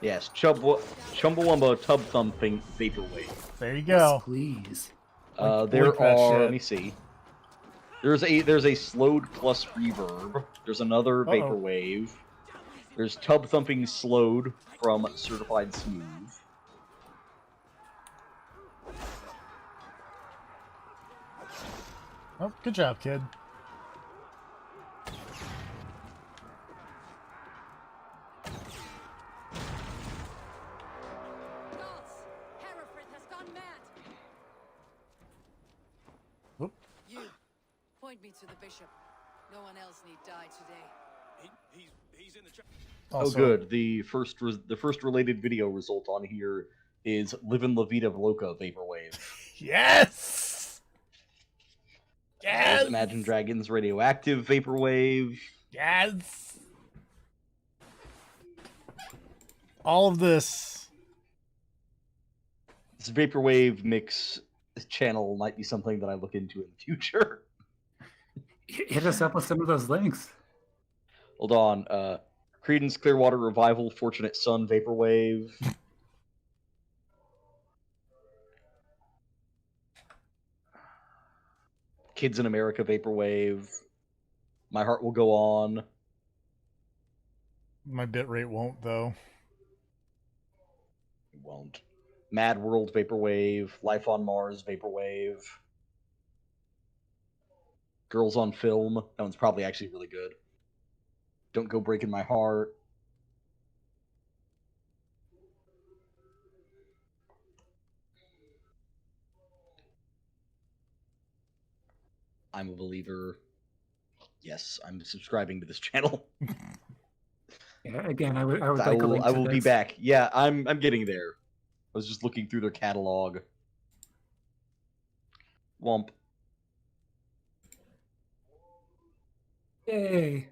Yes, Chumbawamba Tub Thumping Vaporwave. There you go. Yes, please. There like that are. shit. Let me see. There's a slowed plus reverb. There's another Vaporwave. There's Tub Thumping Slowed from Certified Smooth. Oh, good job, kid. Gods! Hereford has gone mad! Oop. You, point me to the bishop. No one else need die today. He's in the chat. Also, Oh, good. The first related video result on here is "Livin' La Vida Loca" Vaporwave. Yes! There's Yes! Imagine Dragons Radioactive Vaporwave. Yes! All of this. This Vaporwave mix channel might be something that I look into in the future. Hit us up with some of those links. Hold on. Creedence Clearwater Revival, Fortunate Son Vaporwave. Kids in America Vaporwave. My Heart Will Go On. My bitrate won't, though. It won't. Mad World Vaporwave. Life on Mars Vaporwave. Girls on Film. That one's probably actually really good. Don't Go Breaking My Heart. I'm a Believer. Yes, I'm subscribing to this channel. Yeah, again, I would like a will, link I to will be this. back. Yeah, I'm getting there. I was just looking through their catalog. Womp. Yay!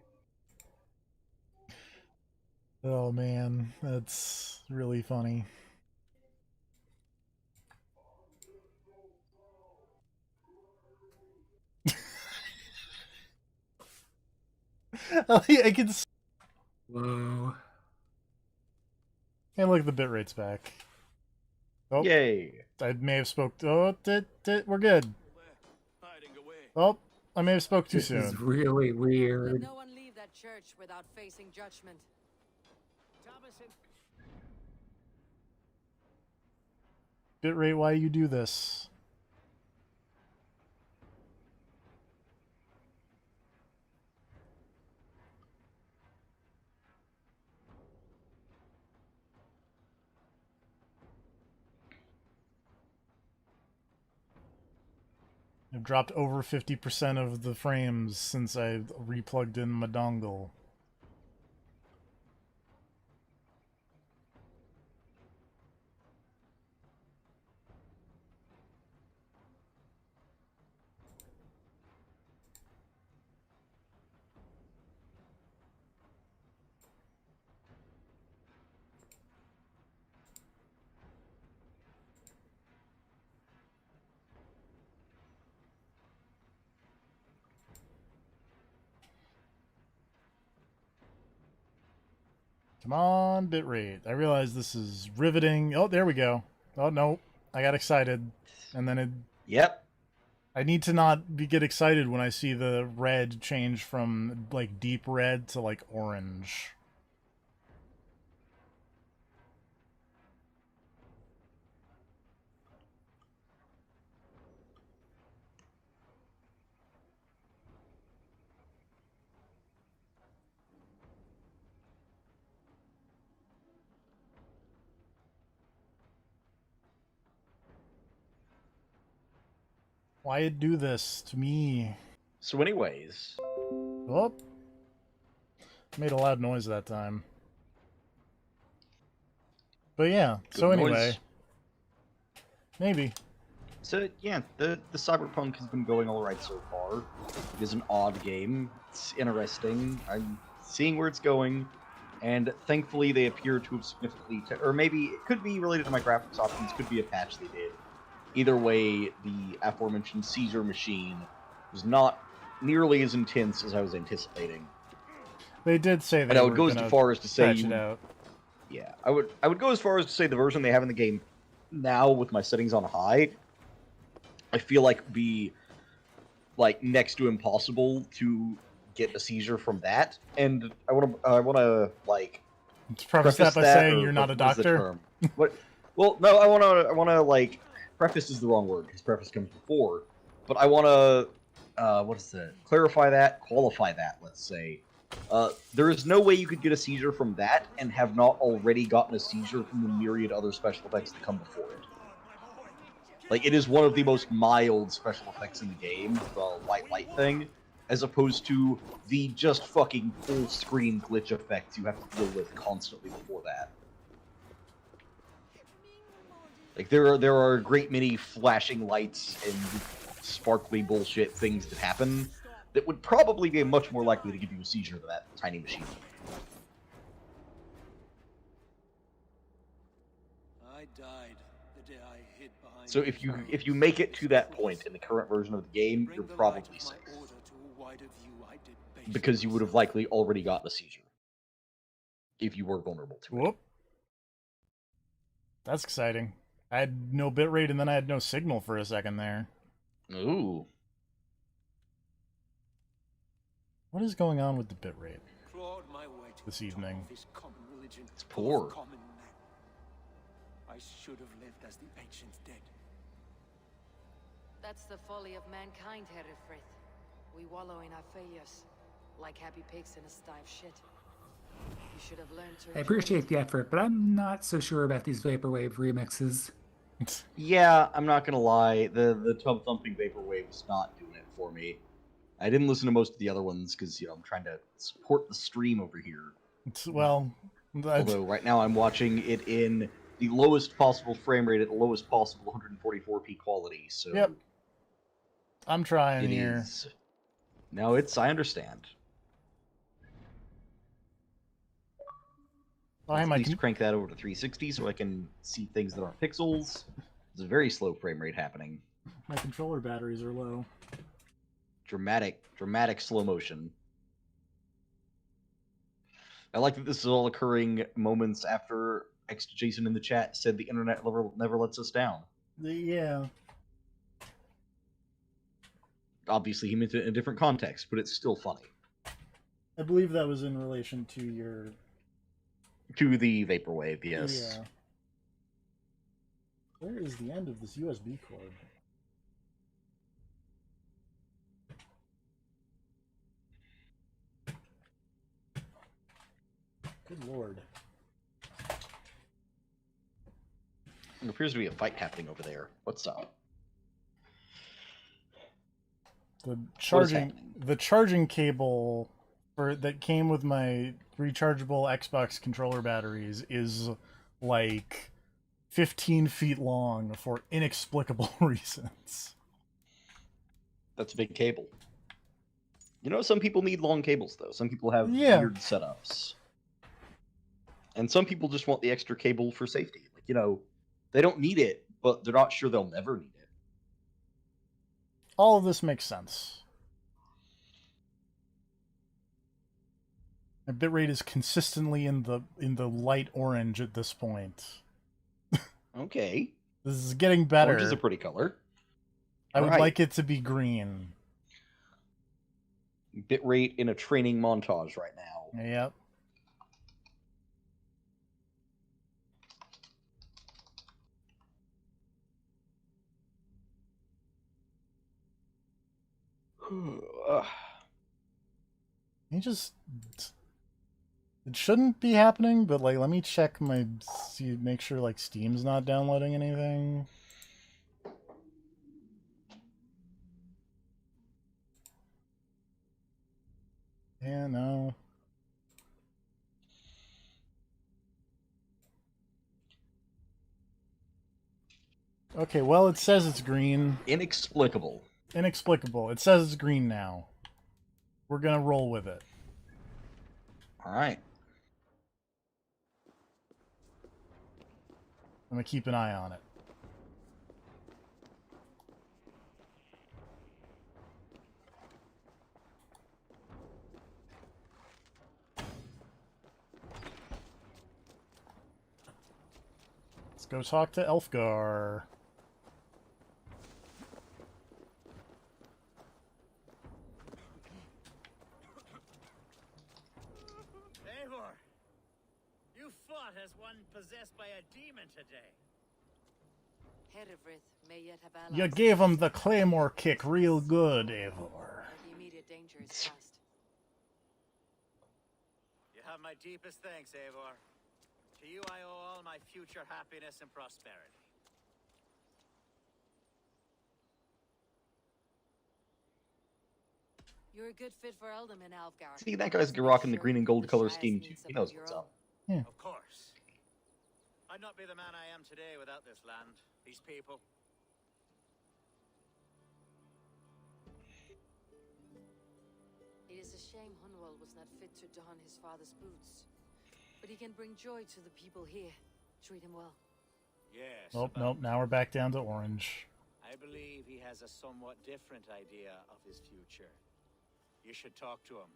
Oh, man. That's really funny. I can. Whoa. And look, the bitrate's back. Oh, Yay. I may have spoke. Oh, we're good. Oh, I may have spoke too This soon. is really Let weird. no one leave that church without facing judgment. Bitrate, why you do this? I've dropped over 50% of the frames since I replugged in my dongle. Come on, bitrate. I realize this is riveting. Oh, there we go. Oh, no. I got excited. And then it... Yep. I need to not get excited when I see the red change from, like, deep red to, like, orange. Why it do this to me? So, anyways, Oh, made a loud noise that time. But yeah, good so noise. anyway, maybe. So yeah, the Cyberpunk has been going all right so far. It is an odd game. It's interesting. I'm seeing where it's going, and thankfully they appear to have significantly, or maybe it could be related to my graphics options. Could be a patch they did. Either way, the aforementioned seizure machine was not nearly as intense as I was anticipating. They did say And they I were would go as gonna far as to say patch you it would, out. yeah, I would go as far as to say the version they have in the game now with my settings on high, I feel like would be like next to impossible to get a seizure from that. And I want to like Let's preface that by that, saying or you're not a what is the doctor. term? What? Well, no, I want to like preface is the wrong word because preface comes before, but I want to what is that? Clarify that, qualify that. Let's say. There is no way you could get a seizure from that and have not already gotten a seizure from the myriad other special effects that come before it. Like, it is one of the most mild special effects in the game, the white light thing, as opposed to the just fucking full screen glitch effects you have to deal with constantly before that. Like, there are a great many flashing lights and sparkly bullshit things that happen that would probably be much more likely to give you a seizure than that tiny machine. I died the day I hid behind. So if you make it to that point in the current version of the game, you're probably safe. Because you would have likely already gotten a seizure. If you were vulnerable to it. Whoop. That's exciting. I had no bitrate and then I had no signal for a second there. Ooh. What is going on with the bitrate this evening? It's poor. I should have lived as the ancients did. That's the folly of mankind, Herefrith. We wallow in our failures, like happy pigs in a sty of shit. You should have learned to. I appreciate the effort, but I'm not so sure about these vaporwave remixes. Yeah, I'm not gonna lie. The tub thumping vaporwave is not doing it for me. I didn't listen to most of the other ones because I'm trying to support the stream over here. Well, although right now I'm watching it in the lowest possible frame rate at the lowest possible 144p quality. So yep, I'm trying it here. Is. No, I understand. At least crank that over to 360 so I can see things that aren't pixels. There's a very slow frame rate happening. My controller batteries are low. Dramatic slow motion. I like that this is all occurring moments after Jason in the chat said the internet never lets us down. Yeah. Obviously, he meant it in a different context, but it's still funny. I believe that was in relation to your... To the vaporwave, yes. Yeah. Where is the end of this USB cord? Good lord. There appears to be a fight happening over there. What's up? The charging cable that came with my rechargeable Xbox controller batteries is like 15 feet long for inexplicable reasons. That's a big cable. You know, some people need long cables, though. Some people have weird setups. And some people just want the extra cable for safety. Like, you know, they don't need it, but they're not sure they'll never need it. All of this makes sense. My bitrate is consistently in the light orange at this point. Okay. This is getting better. Orange is a pretty color. I would like it to be green. Bitrate in a training montage right now. Yep. It shouldn't be happening, but like, let me check make sure like Steam's not downloading anything. Yeah, no. Okay, well, it says it's green. Inexplicable. Inexplicable. It says it's green now. We're gonna roll with it. All right. I'm gonna keep an eye on it. Let's go talk to Elfgar. Eivor, you fought as one possessed by a demon today. Herewrith may yet have allies. You gave him the claymore kick real good, Eivor. But the immediate danger is past. You have my deepest thanks, Eivor. To you I owe all my future happiness and prosperity. You're a good fit for Ealdorman, Alfgar. See, that guy's rocking the green and gold color scheme too. He knows what's up. Of course. I'd not be the man I am today without this land, these people. It is a shame Hunwald was not fit to don his father's boots. But he can bring joy to the people here. Treat him well. Yes. Nope, but nope. Now we're back down to orange. I believe he has a somewhat different idea of his future. You should talk to him.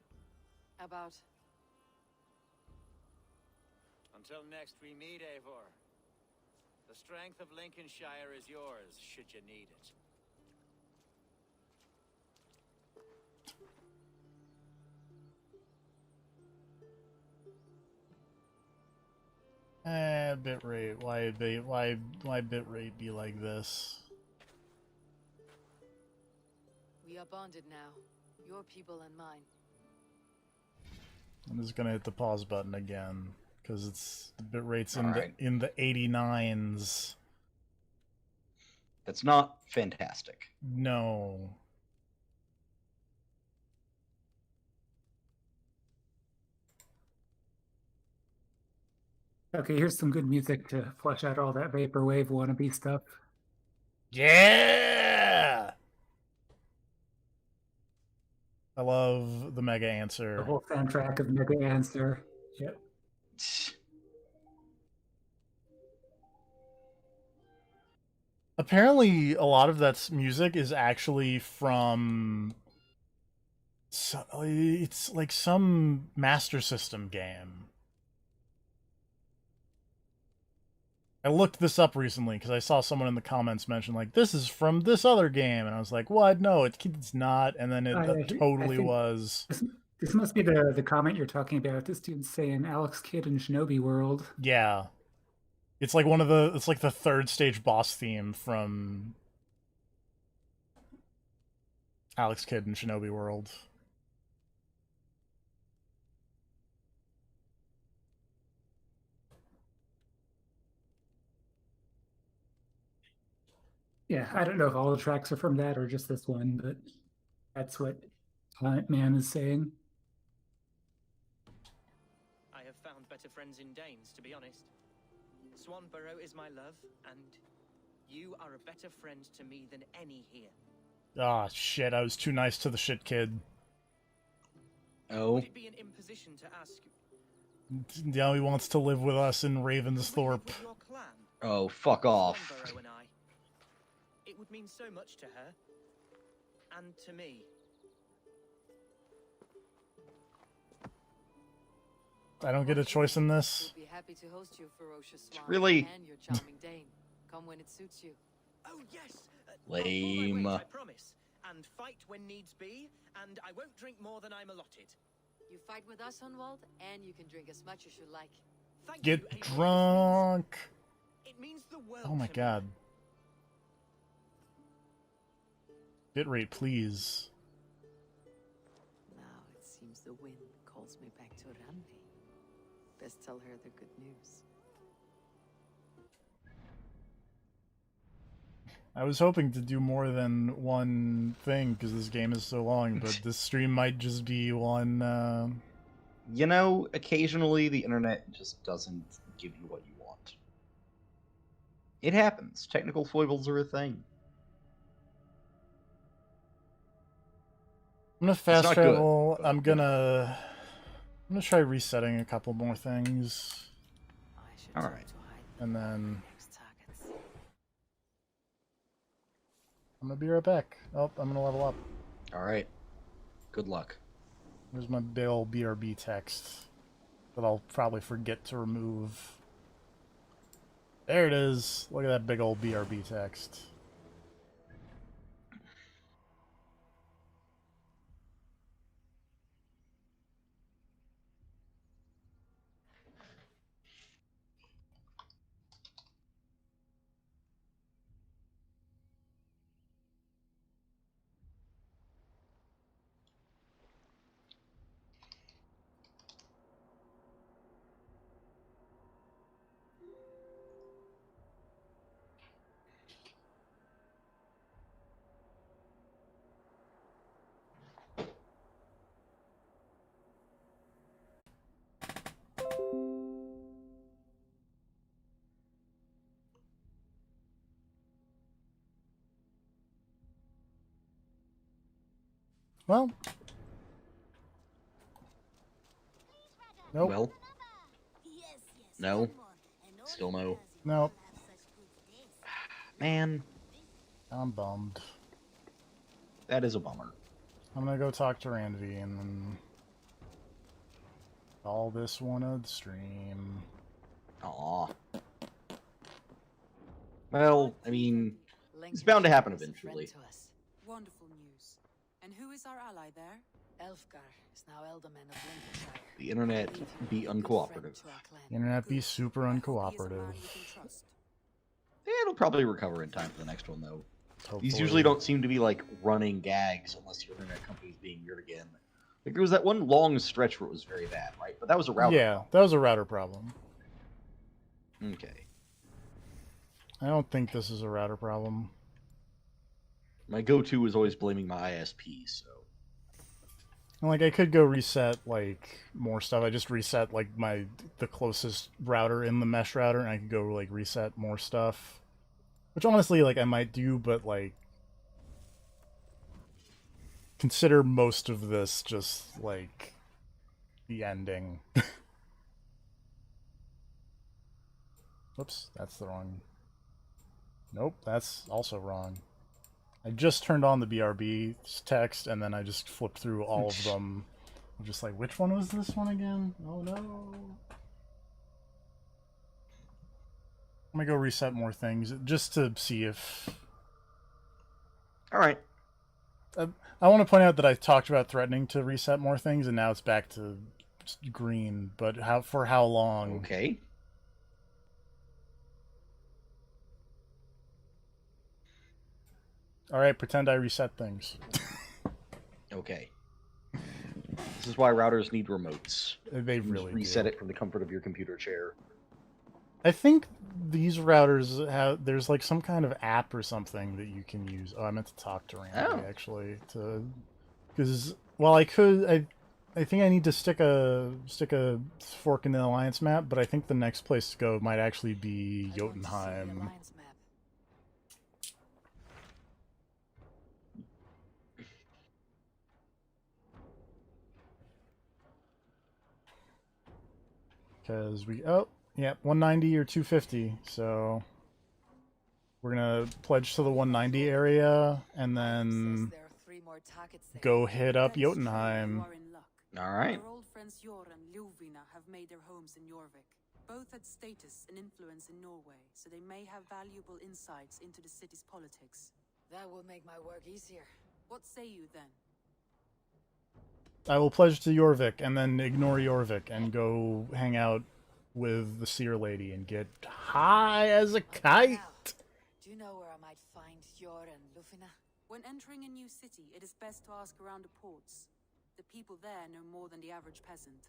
About... Until next we meet, Eivor. The strength of Lincolnshire is yours, should you need it. Bitrate. Why bitrate be like this? We are bonded now. Your people and mine. I'm just gonna hit the pause button again because it's the bitrate's in Alright. the 89s. That's not fantastic. No. Okay, here's some good music to flesh out all that vaporwave wannabe stuff. Yeah. I love the mega The answer. whole soundtrack of Mega Answer. Yep. Apparently, a lot of that music is actually from. It's like some Master System game. I looked this up recently because I saw someone in the comments mention like this is from this other game, and I was like, "What? No, it's not." And then it I totally think was. This must be the comment you're talking about. This dude's saying Alex Kidd in Shinobi World. Yeah, it's like one of the. It's like the third stage boss theme from Alex Kidd in Shinobi World. Yeah, I don't know if all the tracks are from that or just this one, but that's what Planet Man is saying. I have found better friends in Danes, to be honest. Swanborough is my love, and you are a better friend to me than any here. Ah, shit, I was too nice to the shit kid. Oh. Would it be an imposition to ask? Now he wants to live with us in Could we live Ravensthorpe. with your clan? Oh, fuck off. Swanborough and I. It would mean so much to her. And to me. I don't get a choice in this. We'd be happy to host you, ferocious Swan, Really? and your charming Dane. Come when it suits you. Oh yes. Lame. I promise. And fight when needs be. And I won't drink more than I'm allotted. You fight with us, Hunwald, and you can drink as much as you like. Thank Get you, Eivor. drunk. It means the world Oh my to me. god. Bitrate, please. Now it seems the wind calls me back to Randi. Best tell her the good news. I was hoping to do more than one thing because this game is so long, but this stream might just be one. You know, occasionally the internet just doesn't give you what you want. It happens. Technical foibles are a thing. I'm gonna fast not travel. good, but, I'm gonna try resetting a couple more things, I should All talk right. to Hyde and then next targets. I'm gonna be right back. Oh, I'm gonna level up. All right. Good luck. There's my big old BRB text that I'll probably forget to remove. There it is. Look at that big old BRB text. Well. Nope. Well. No. Still no. Nope. Man, I'm bummed. that is a bummer. I'm gonna go talk to Randy and then all this one of the stream. Aw. Well, I mean, it's bound to happen eventually. Wonderful news. And who is our ally there? Elfgar is now Elderman of Lincolnshire. The internet be uncooperative. The internet be super uncooperative. It'll probably recover in time for the next one, though. Hopefully. These usually don't seem to be like running gags unless your internet company's being weird again. Like there was that one long stretch where it was very bad, right? But that was a router. Yeah, that was a router problem. Okay. I don't think this is a router problem. My go-to is always blaming my ISP, so. And, like, I could go reset, like, more stuff. I just reset, like, the closest router in the mesh router, and I could go, like, reset more stuff. Which, honestly, like, I might do, but, like, consider most of this just, like, the ending. Whoops, that's the wrong... Nope, that's also wrong. I just turned on the BRB text, and then I just flipped through all of them. I'm just like, which one was this one again? Oh no. I'm gonna go reset more things, just to see if... Alright. I want to point out that I talked about threatening to reset more things, and now it's back to green, but for how long? Okay. Alright, pretend I reset things. Okay. This is why routers need remotes. They You just really reset do. it from the comfort of your computer chair. I think these routers have... There's like some kind of app or something that you can use. Oh, I meant to talk to Randy, actually. Because, well, I could... I think I need to stick a fork in the alliance map, but I think the next place to go might actually be Jotunheim. Because oh, yeah, 190 or 250, so we're gonna pledge to the 190 area, and then go hit up Jotunheim. Alright. Our old friends Jor and Ljuvina have made their homes in Jorvik. Both had status and influence in Norway, so they may have valuable insights into the city's politics. That will make my work easier. What say you then? I will pledge to Jorvik, and then ignore Jorvik, and go hang out with the seer lady and get high as a kite. Do you know where I might find Jor and Ljuvina? When entering a new city, it is best to ask around the ports. The people there know more than the average peasant.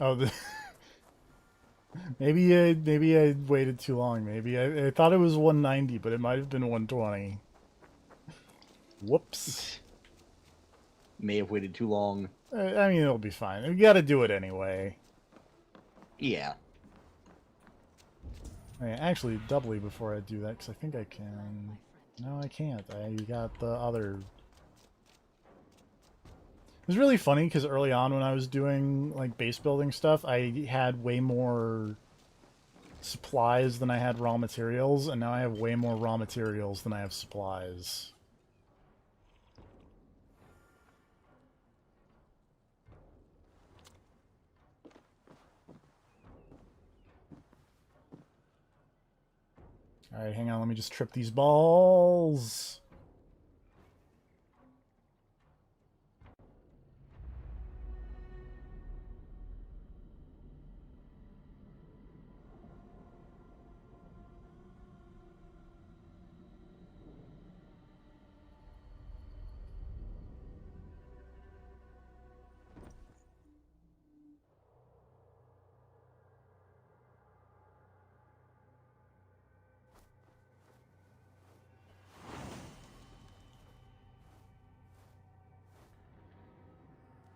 Oh, maybe I waited too long. Maybe I thought it was 190, but it might have been 120. Whoops. May have waited too long. I mean, it'll be fine. We got to do it anyway. Yeah. Actually, doubly before I do that, because I think I can. No, I can't. I got the other. It was really funny because early on when I was doing like base building stuff, I had way more supplies than I had raw materials, and now I have way more raw materials than I have supplies. Alright, hang on, let me just trip these balls.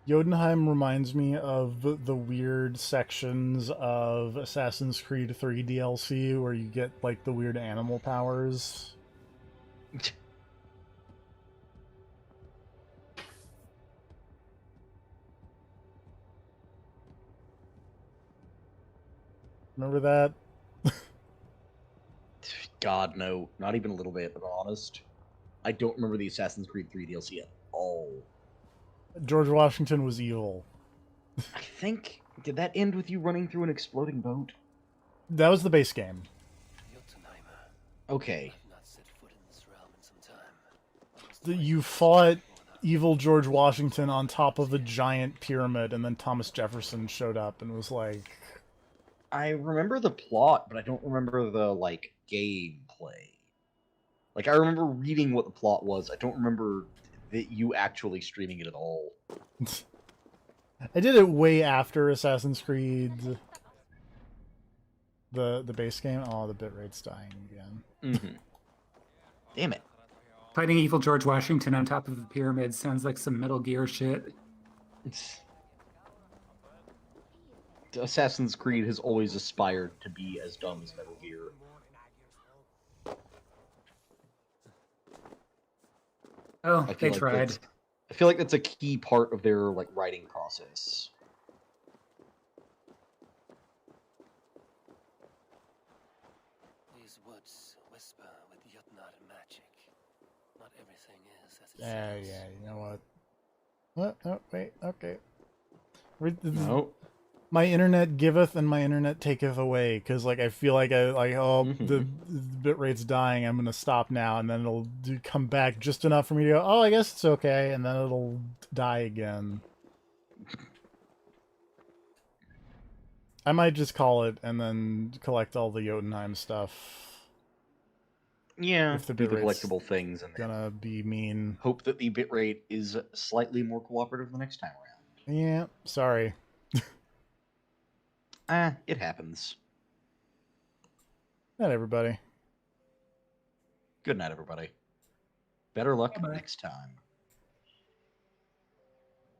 Jotunheim reminds me of the weird sections of Assassin's Creed 3 DLC where you get like the weird animal powers. Remember that? God, no. Not even a little bit, if I'm honest. I don't remember the Assassin's Creed 3 DLC at all. George Washington was evil. I think... Did that end with you running through an exploding boat? That was the base game. Okay. You fought evil George Washington on top of a giant pyramid, and then Thomas Jefferson showed up and was like... I remember the plot, but I don't remember the, like, gameplay. Like, I remember reading what the plot was. I don't remember that you actually streaming it at all. I did it way after Assassin's Creed... The base game. Oh, the bitrate's dying again. Mm-hmm. Damn it. Fighting evil George Washington on top of a pyramid sounds like some Metal Gear shit. Assassin's Creed has always aspired to be as dumb as Metal Gear. Oh, they tried. I feel like that's a key part of their like writing process. These woods whisper with Jotnar magic. Not everything is as it seems. Yeah, you know what? What? Oh, wait, okay. No. My internet giveth and my internet taketh away, because like I feel like the bitrate's dying, I'm gonna stop now, and then it'll come back just enough for me to go, oh, I guess it's okay, and then it'll die again. I might just call it and then collect all the Jotunheim stuff. Yeah, if the do the bitrate's collectible things and gonna be mean. Hope that the bitrate is slightly more cooperative the next time around. Yeah, sorry. It happens. Not everybody. Good night, everybody. Better luck Bye-bye. next time.